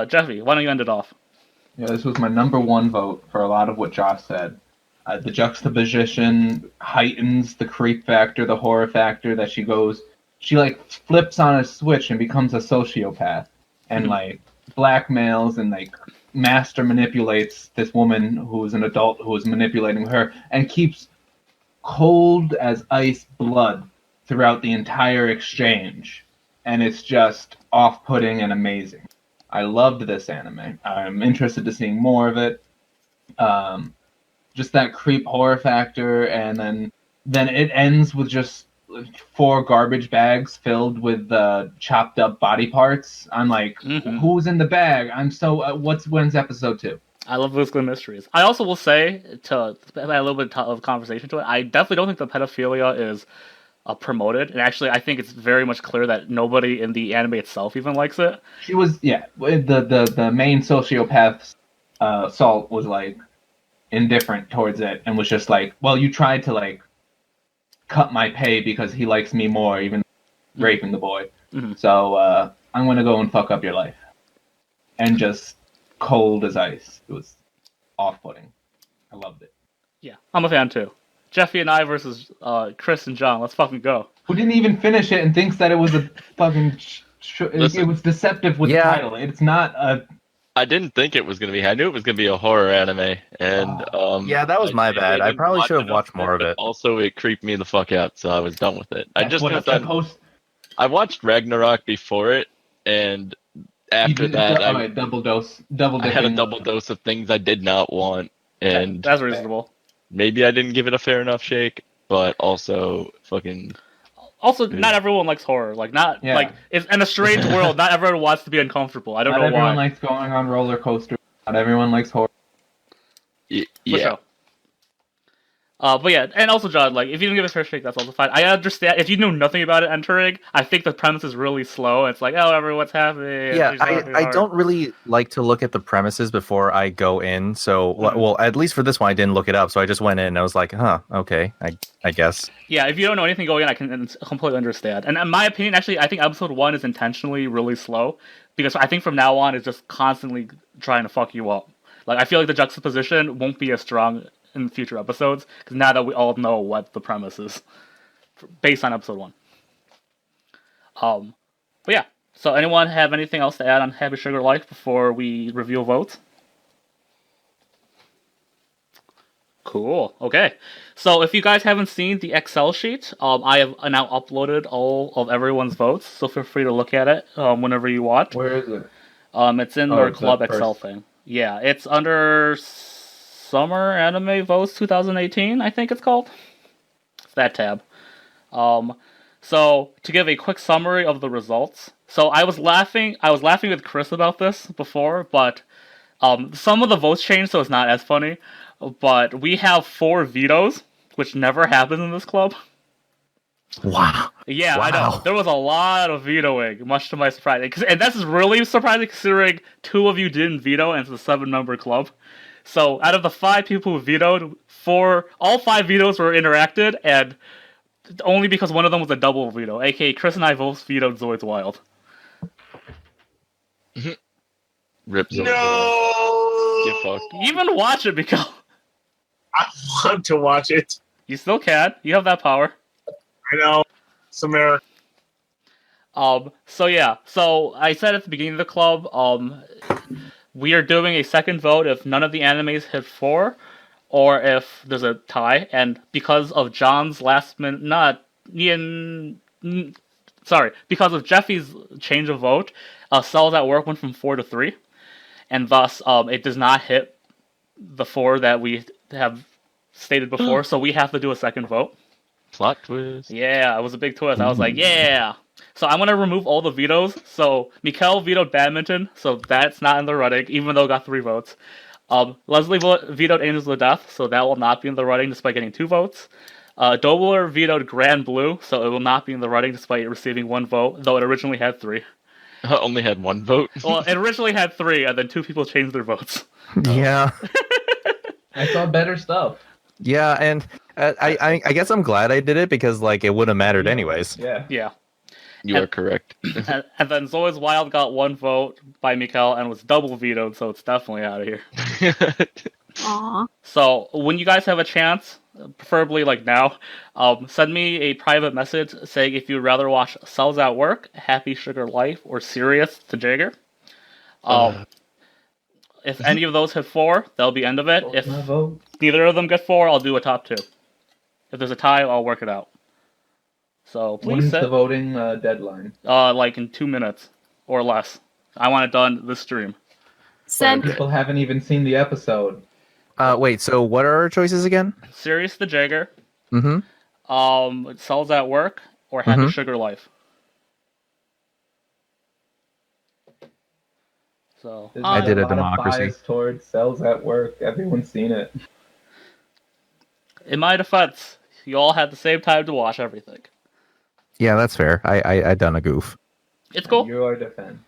Jeffy, why don't you end it off? Yeah, this was my number one vote for a lot of what Josh said. The juxtaposition heightens the creep factor, the horror factor that she like flips on a switch and becomes a sociopath and like blackmails and like master manipulates this woman who is an adult who is manipulating her and keeps cold as ice blood throughout the entire exchange. And it's just off-putting and amazing. I loved this anime. I'm interested to seeing more of it. Just that creep horror factor, and then it ends with just 4 garbage bags filled with chopped up body parts. I'm like, who's in the bag? I'm so. When's episode 2? I love those good mysteries. I also will say, to add a little bit of conversation to it, I definitely don't think the pedophilia is promoted, and actually I think it's very much clear that nobody in the anime itself even likes it. She was, the main sociopath, Salt, was like indifferent towards it and was just like, well, you tried to like cut my pay because he likes me more, even raping the boy. So I'm gonna go and fuck up your life. And just cold as ice. It was off-putting. I loved it. Yeah, I'm a fan too. Jeffy and I versus Chris and John. Let's fucking go. Who didn't even finish it and thinks that it was a fucking it was deceptive with the title. It's not a. I didn't think it was going to be. I knew it was going to be a horror anime, and yeah, that was my bad. I probably should have watched more of it. Also, it creeped me the fuck out, so I was done with it. That's I watched Ragnarok before it, and after that, I had a double dose of things I did not want, and that's reasonable. Maybe I didn't give it a fair enough shake, but also fucking. Also, not everyone likes horror. Like, it's in a strange world. Not everyone wants to be uncomfortable. I don't know why. Not everyone likes going on roller coasters. Not everyone likes horror. Yeah. Sure. But yeah, and also, John, like, if you didn't give it a fair shake, that's also fine. I understand. If you know nothing about it entering, I think the premise is really slow. It's like, oh, everyone's happy. Yeah, I don't really like to look at the premises before I go in. So, well, at least for this one, I didn't look it up. So I just went in and I was like, okay, I guess. Yeah, if you don't know anything going in, I can completely understand. And in my opinion, actually, I think episode 1 is intentionally really slow. Because I think from now on, it's just constantly trying to fuck you up. Like, I feel like the juxtaposition won't be as strong in future episodes, because now that we all know what the premise is based on episode 1. But yeah, so anyone have anything else to add on Happy Sugar Life before we reveal votes? Cool. Okay, so if you guys haven't seen the Excel sheet, I have now uploaded all of everyone's votes, so feel free to look at it whenever you want. Where is it? It's in our Club Excel thing. Yeah, it's under Summer Anime Votes 2018, I think it's called. It's that tab. So to give a quick summary of the results. So I was laughing with Chris about this before, but some of the votes changed, so it's not as funny. But we have 4 vetoes, which never happens in this club. Wow. Yeah, wow. I know. There was a lot of vetoing, much to my surprise. And this is really surprising considering 2 of you didn't veto, and it's a 7-member club. So, out of the 5 people who vetoed, all 5 vetoes were interacted, and only because one of them was a double veto, aka Chris and I both vetoed Zoid's Wild. Rip Zoid's No! Get fucked. You even watch it, Mickeal. I want to watch it. You still can. You have that power. I know. It's America. So yeah. So, I said at the beginning of the club, we are doing a second vote if none of the animes hit 4, or if there's a tie. And because of John's last minute, because of Jeffy's change of vote, Cells at Work went from 4 to 3, and thus it does not hit the 4 that we have stated before. So we have to do a second vote. Plot twist. Yeah, it was a big twist. I was like, yeah. So I'm going to remove all the vetoes. So Mickeal vetoed badminton, so that's not in the running, even though it got 3 votes. Leslie vetoed Angels of Death, so that will not be in the running despite getting 2 votes. Dobler vetoed Grand Blue, so it will not be in the running despite receiving 1 vote, though it originally had 3. Only had one vote. Well, it originally had 3, and then 2 people changed their votes. Yeah. I saw better stuff. Yeah, and I guess I'm glad I did it because like it would have mattered Yeah. anyways. Yeah. Yeah. You are correct. And then Zoe's Wild got 1 vote by Mickeal and was double vetoed, so it's definitely out of here. Aw. So when you guys have a chance, preferably like now, send me a private message saying if you'd rather watch Cells at Work, Happy Sugar Life, or Serious to Jagger. If any of those hit 4, that'll be end of it. If My vote. neither of them get 4, I'll do a top 2. If there's a tie, I'll work it out. So please When's set the voting deadline? like in 2 minutes or less. I want it done this stream. Send People haven't even seen the episode. Wait, so what are our choices again? Serious the Jagger, Mm-hmm. Cells at Work, or Happy Mhm. Sugar Life. So There's I did a lot of democracy. bias towards Cells at Work. Everyone's seen it. in my defense, you all had the same time to watch everything. Yeah, that's fair. I done a goof. It's cool. Your defense.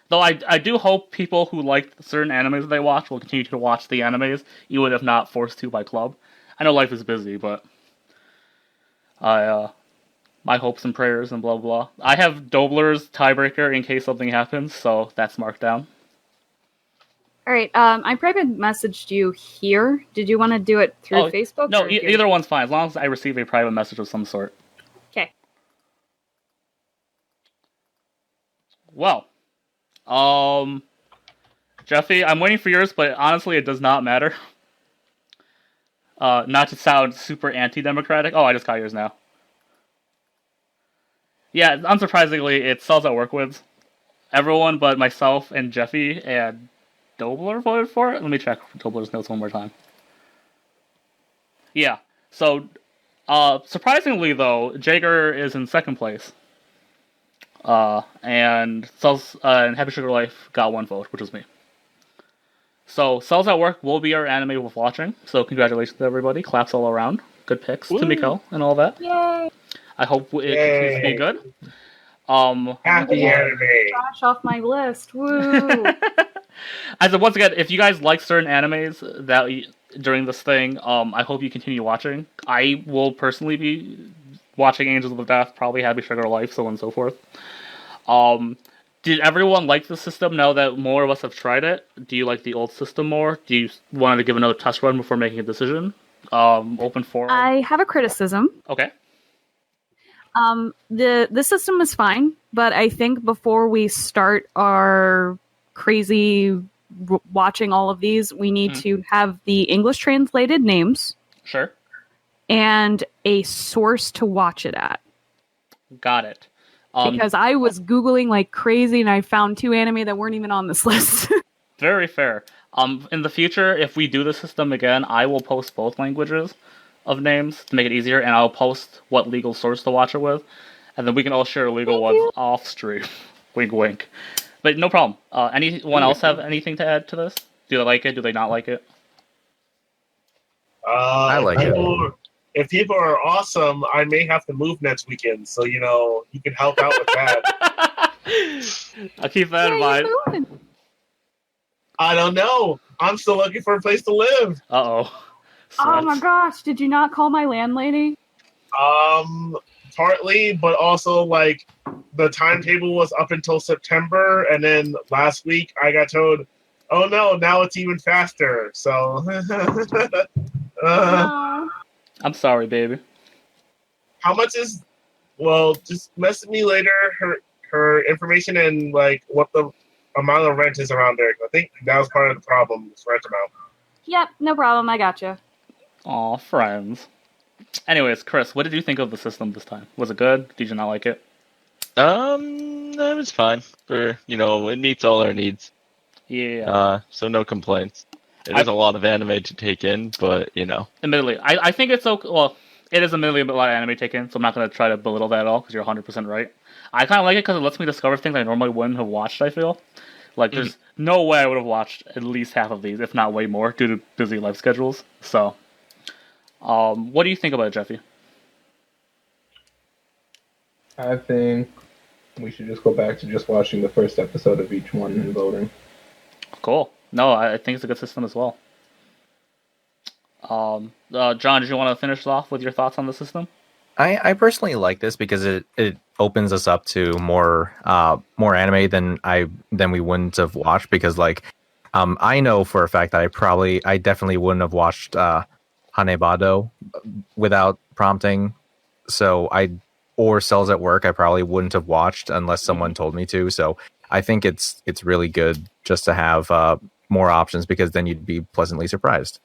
Though I do hope people who like certain animes they watch will continue to watch the animes, even if not forced to by club. I know life is busy, but my hopes and prayers and blah blah. I have Dobler's tiebreaker in case something happens, so that's marked down. All right. I private messaged you here. Did you want to do it through Oh, Facebook? No, or here? either one's fine as long as I receive a private message of some sort. Okay. Well, Jeffy, I'm waiting for yours, but honestly, it does not matter. Not to sound super anti-democratic. Oh, I just got yours now. Yeah, unsurprisingly, it Cells at Work wins. Everyone but myself and Jeffy and Dobler voted for it. Let me check Dobler's notes one more time. Yeah, so surprisingly though, Jagger is in second place. And Cells and Happy Sugar Life got 1 vote, which was me. So Cells at Work will be our anime worth watching. So congratulations to everybody. Claps all around. Good picks to Mickeal and all that. Yay! I hope it continues to be good. Happy anime. Trash off my list. Woo! As once again, if you guys like certain animes that during this thing, I hope you continue watching. I will personally be watching Angels of Death, probably Happy Sugar Life, so on and so forth. Did everyone like the system now that more of us have tried it? Do you like the old system more? Do you want to give another test run before making a decision? Open forum. I have a criticism. Okay. The system is fine, but I think before we start our crazy watching all of these, we need to have the English translated names Sure. and a source to watch it at. Got it. Because I was Googling like crazy and I found 2 anime that weren't even on this list. Very fair. In the future, if we do the system again, I will post both languages of names to make it easier, and I'll post what legal source to watch it with, and then we can all share legal ones off stream. Wink, wink. But no problem. Anyone else have anything to add to this? Do they like it? Do they not like it? I like it. If people are awesome, I may have to move next weekend, so you can help out with that. I'll keep that in mind. I don't know. I'm still looking for a place to live. Uh-oh. Oh my gosh, did you not call my landlady? Partly, but also like the timetable was up until September, and then last week I got told, "Oh no, now it's even faster." So, No. I'm sorry, baby. how much is? Well, just message me later her information and like what the amount of rent is around there. I think that was part of the problem. Is rent amount. Yep, no problem. I gotcha. Aw, friends. Anyways, Chris, what did you think of the system this time? Was it good? Did you not like it? That was fine. It meets all our needs. Yeah. So no complaints. It is a lot of anime to take in, but Admittedly, I think it's okay. Well, it is admittedly a lot of anime taken, so I'm not going to try to belittle that at all, because you're 100% right. I kind of like it because it lets me discover things I normally wouldn't have watched, I feel. Like, there's no way I would have watched at least half of these, if not way more, due to busy life schedules. So, what do you think about it, Jeffy? I think we should just go back to just watching the first episode of each one and voting. Cool. No, I think it's a good system as well. John, did you want to finish off with your thoughts on the system? I personally like this because it opens us up to more anime than we wouldn't have watched, because like I know for a fact that I definitely wouldn't have watched Hanebado without prompting. So or Cells at Work I probably wouldn't have watched unless someone told me to. So I think it's really good just to have more options, because then you'd be pleasantly surprised.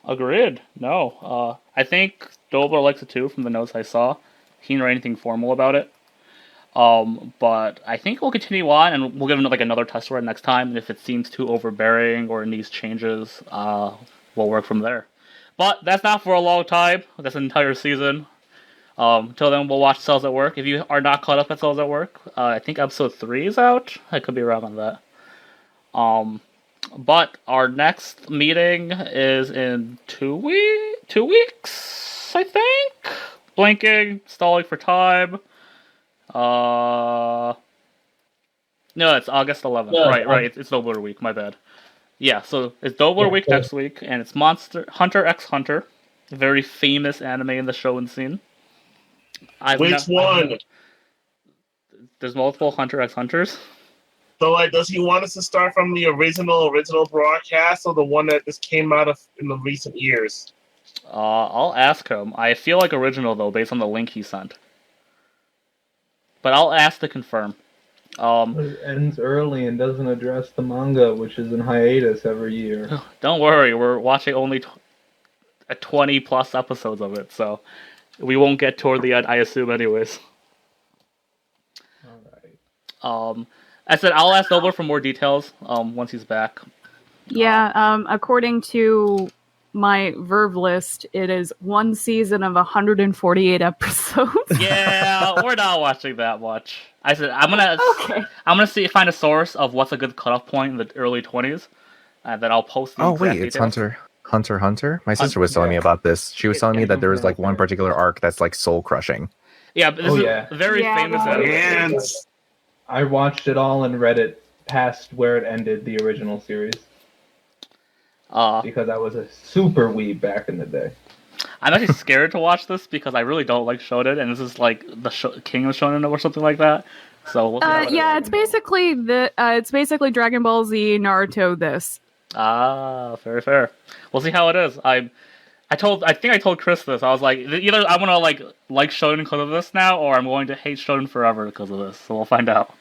Agreed. No. I think Dobler likes it too from the notes I saw. He didn't write anything formal about it. But I think we'll continue on, and we'll give him like another test run next time. And if it seems too overbearing or needs changes, we'll work from there. But that's not for a long time. That's an entire season. Till then, we'll watch Cells at Work. If you are not caught up at Cells at Work, I think episode 3 is out. I could be wrong on that. But our next meeting is in 2 weeks, I think? Blinking, stalling for time. No, it's August 11th. No, right. It's Dobler Week, my bad. Yeah, so it's Dobler Week next week, and it's Hunter x Hunter. A very famous anime in the shonen scene. Which one? There's multiple Hunter x Hunters. So, like, does he want us to start from the original broadcast, or the one that just came out in the recent years? I'll ask him. I feel like original, though, based on the link he sent. But I'll ask to confirm. It ends early and doesn't address the manga, which is in hiatus every year. Don't worry, we're watching only 20-plus episodes of it, so we won't get toward the end, I assume, anyways. Alright. I said I'll ask Dobler for more details once he's back. Yeah, according to my Verve list, it is one season of 148 episodes. Yeah, we're not watching that much. I said I'm gonna find a source of what's a good cutoff point in the early 20s, and then I'll post the exact It's details. Hunter. My sister was telling me about this. She was telling me that there was like one particular arc that's like soul crushing. Yeah, but this is very famous anime. And I watched it all and read it past where it ended, the original series. Because I was a super weeb back in the day. I'm actually scared to watch this because I really don't like shonen, and this is like the king of shonen or something like that. So we'll see how it is. It's basically Dragon Ball Z, Naruto. This. Very fair. We'll see how it is. I think I told Chris this. I was like, either I'm gonna like shonen because of this now, or I'm going to hate shonen forever because of this. So we'll find out.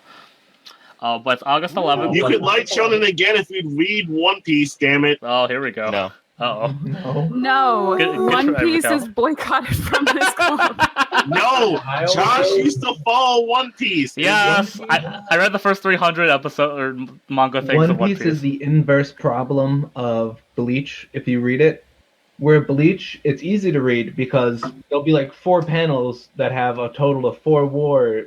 But it's August 11th. you could like shonen again if you'd read One Piece. Damn it! Oh, here we go. No. Uh-oh. No, Good One try, Piece Mickeal. is boycotted from this club. No, Josh used to follow One Piece. Yes, I read the first 300 episode or manga things One of One Piece Piece. is the inverse problem of Bleach, if you read it. Where Bleach, it's easy to read because there'll be like 4 panels that have a total of 4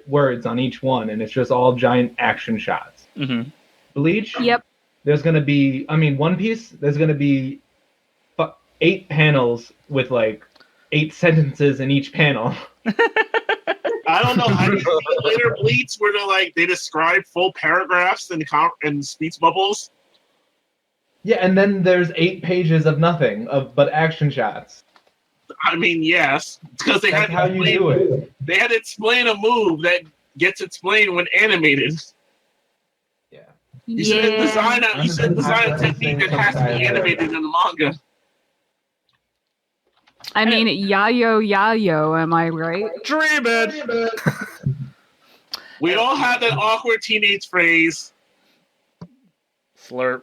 words on each one, and it's just all giant action shots. Mm-hmm. Bleach, Yep. there's going to be, One Piece, there's going to be 8 panels with like 8 sentences in each panel. I don't know. Have you seen later Bleach where they describe full paragraphs and speech bubbles? Yeah, and then there's 8 pages of nothing but action shots. I mean, yes, because they That's had how to you explain, do it. They had to explain a move that gets explained when animated. Yeah. You should design a technique that has to be animated in the manga. I mean, yayo, am I right? Dream it! We all have that awkward teenage phrase. Slurp.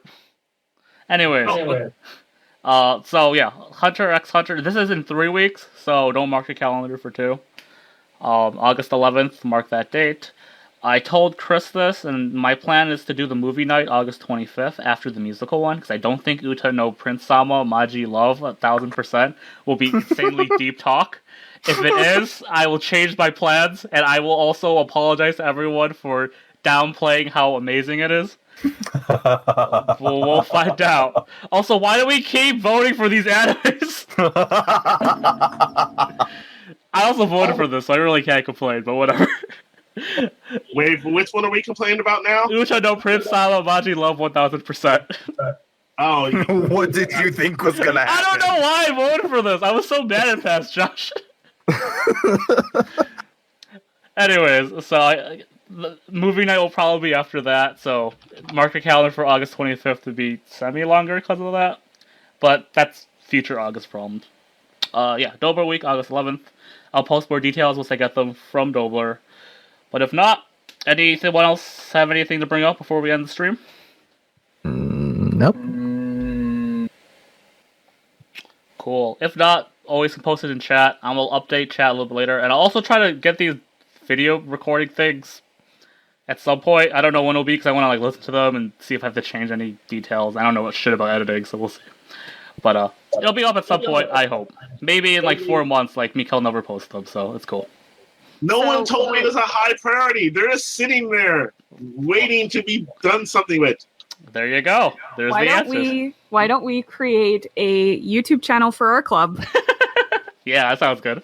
Anyway. So yeah, Hunter x Hunter. This is in 3 weeks, so don't mark your calendar for 2. August 11th, mark that date. I told Chris this, and my plan is to do the movie night August 25th after the musical one, because I don't think Uta no Prince Sama Maji Love 1000% will be insanely deep talk. If it is, I will change my plans, and I will also apologize to everyone for downplaying how amazing it is. We'll find out. Also, why do we keep voting for these animes? I also voted for this, so I really can't complain, but whatever. Wait, which one are we complaining about now? Which I know Prince Sama Maji love 1000%. Oh, What did you think was gonna I happen? don't know why I voted for this. I was so mad at past Josh. Anyways, so the movie night will probably be after that, so mark your calendar for August 25th to be semi-longer because of that. But that's future August problems. Yeah, Dobler week, August 11th. I'll post more details once I get them from Dobler. But if not, anyone else have anything to bring up before we end the stream? Nope. Cool. If not, always can post it in chat. I will update chat a little bit later. And I'll also try to get these video recording things at some point. I don't know when it'll be because I want to listen to them and see if I have to change any details. I don't know what shit about editing, so we'll see. But it'll be up at some point, I hope. Maybe in 4 months, Mickeal never posts them, so it's cool. No one told me it was a high priority. They're just sitting there waiting to be done something with. There you go. There's the answers. Why don't we create a YouTube channel for our club? Yeah, that sounds good.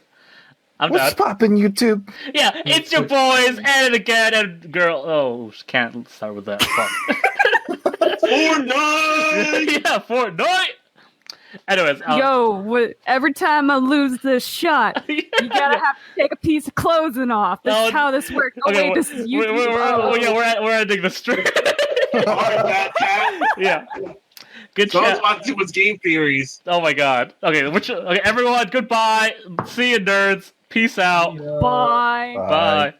I'm What's done. poppin' YouTube? Yeah, it's your boys, and again, and girl. Oh, can't start with that. Fuck. Fortnite! Yeah, Fortnite! Anyways, every time I lose this shot, you gotta have to take a piece of clothing off. This is how this works. Oh, wait, this is YouTube. We're ending the stream. Yeah. Good So chat. all was game theories. Oh my god. Okay, everyone, goodbye. See you, nerds. Peace out. Bye. Bye.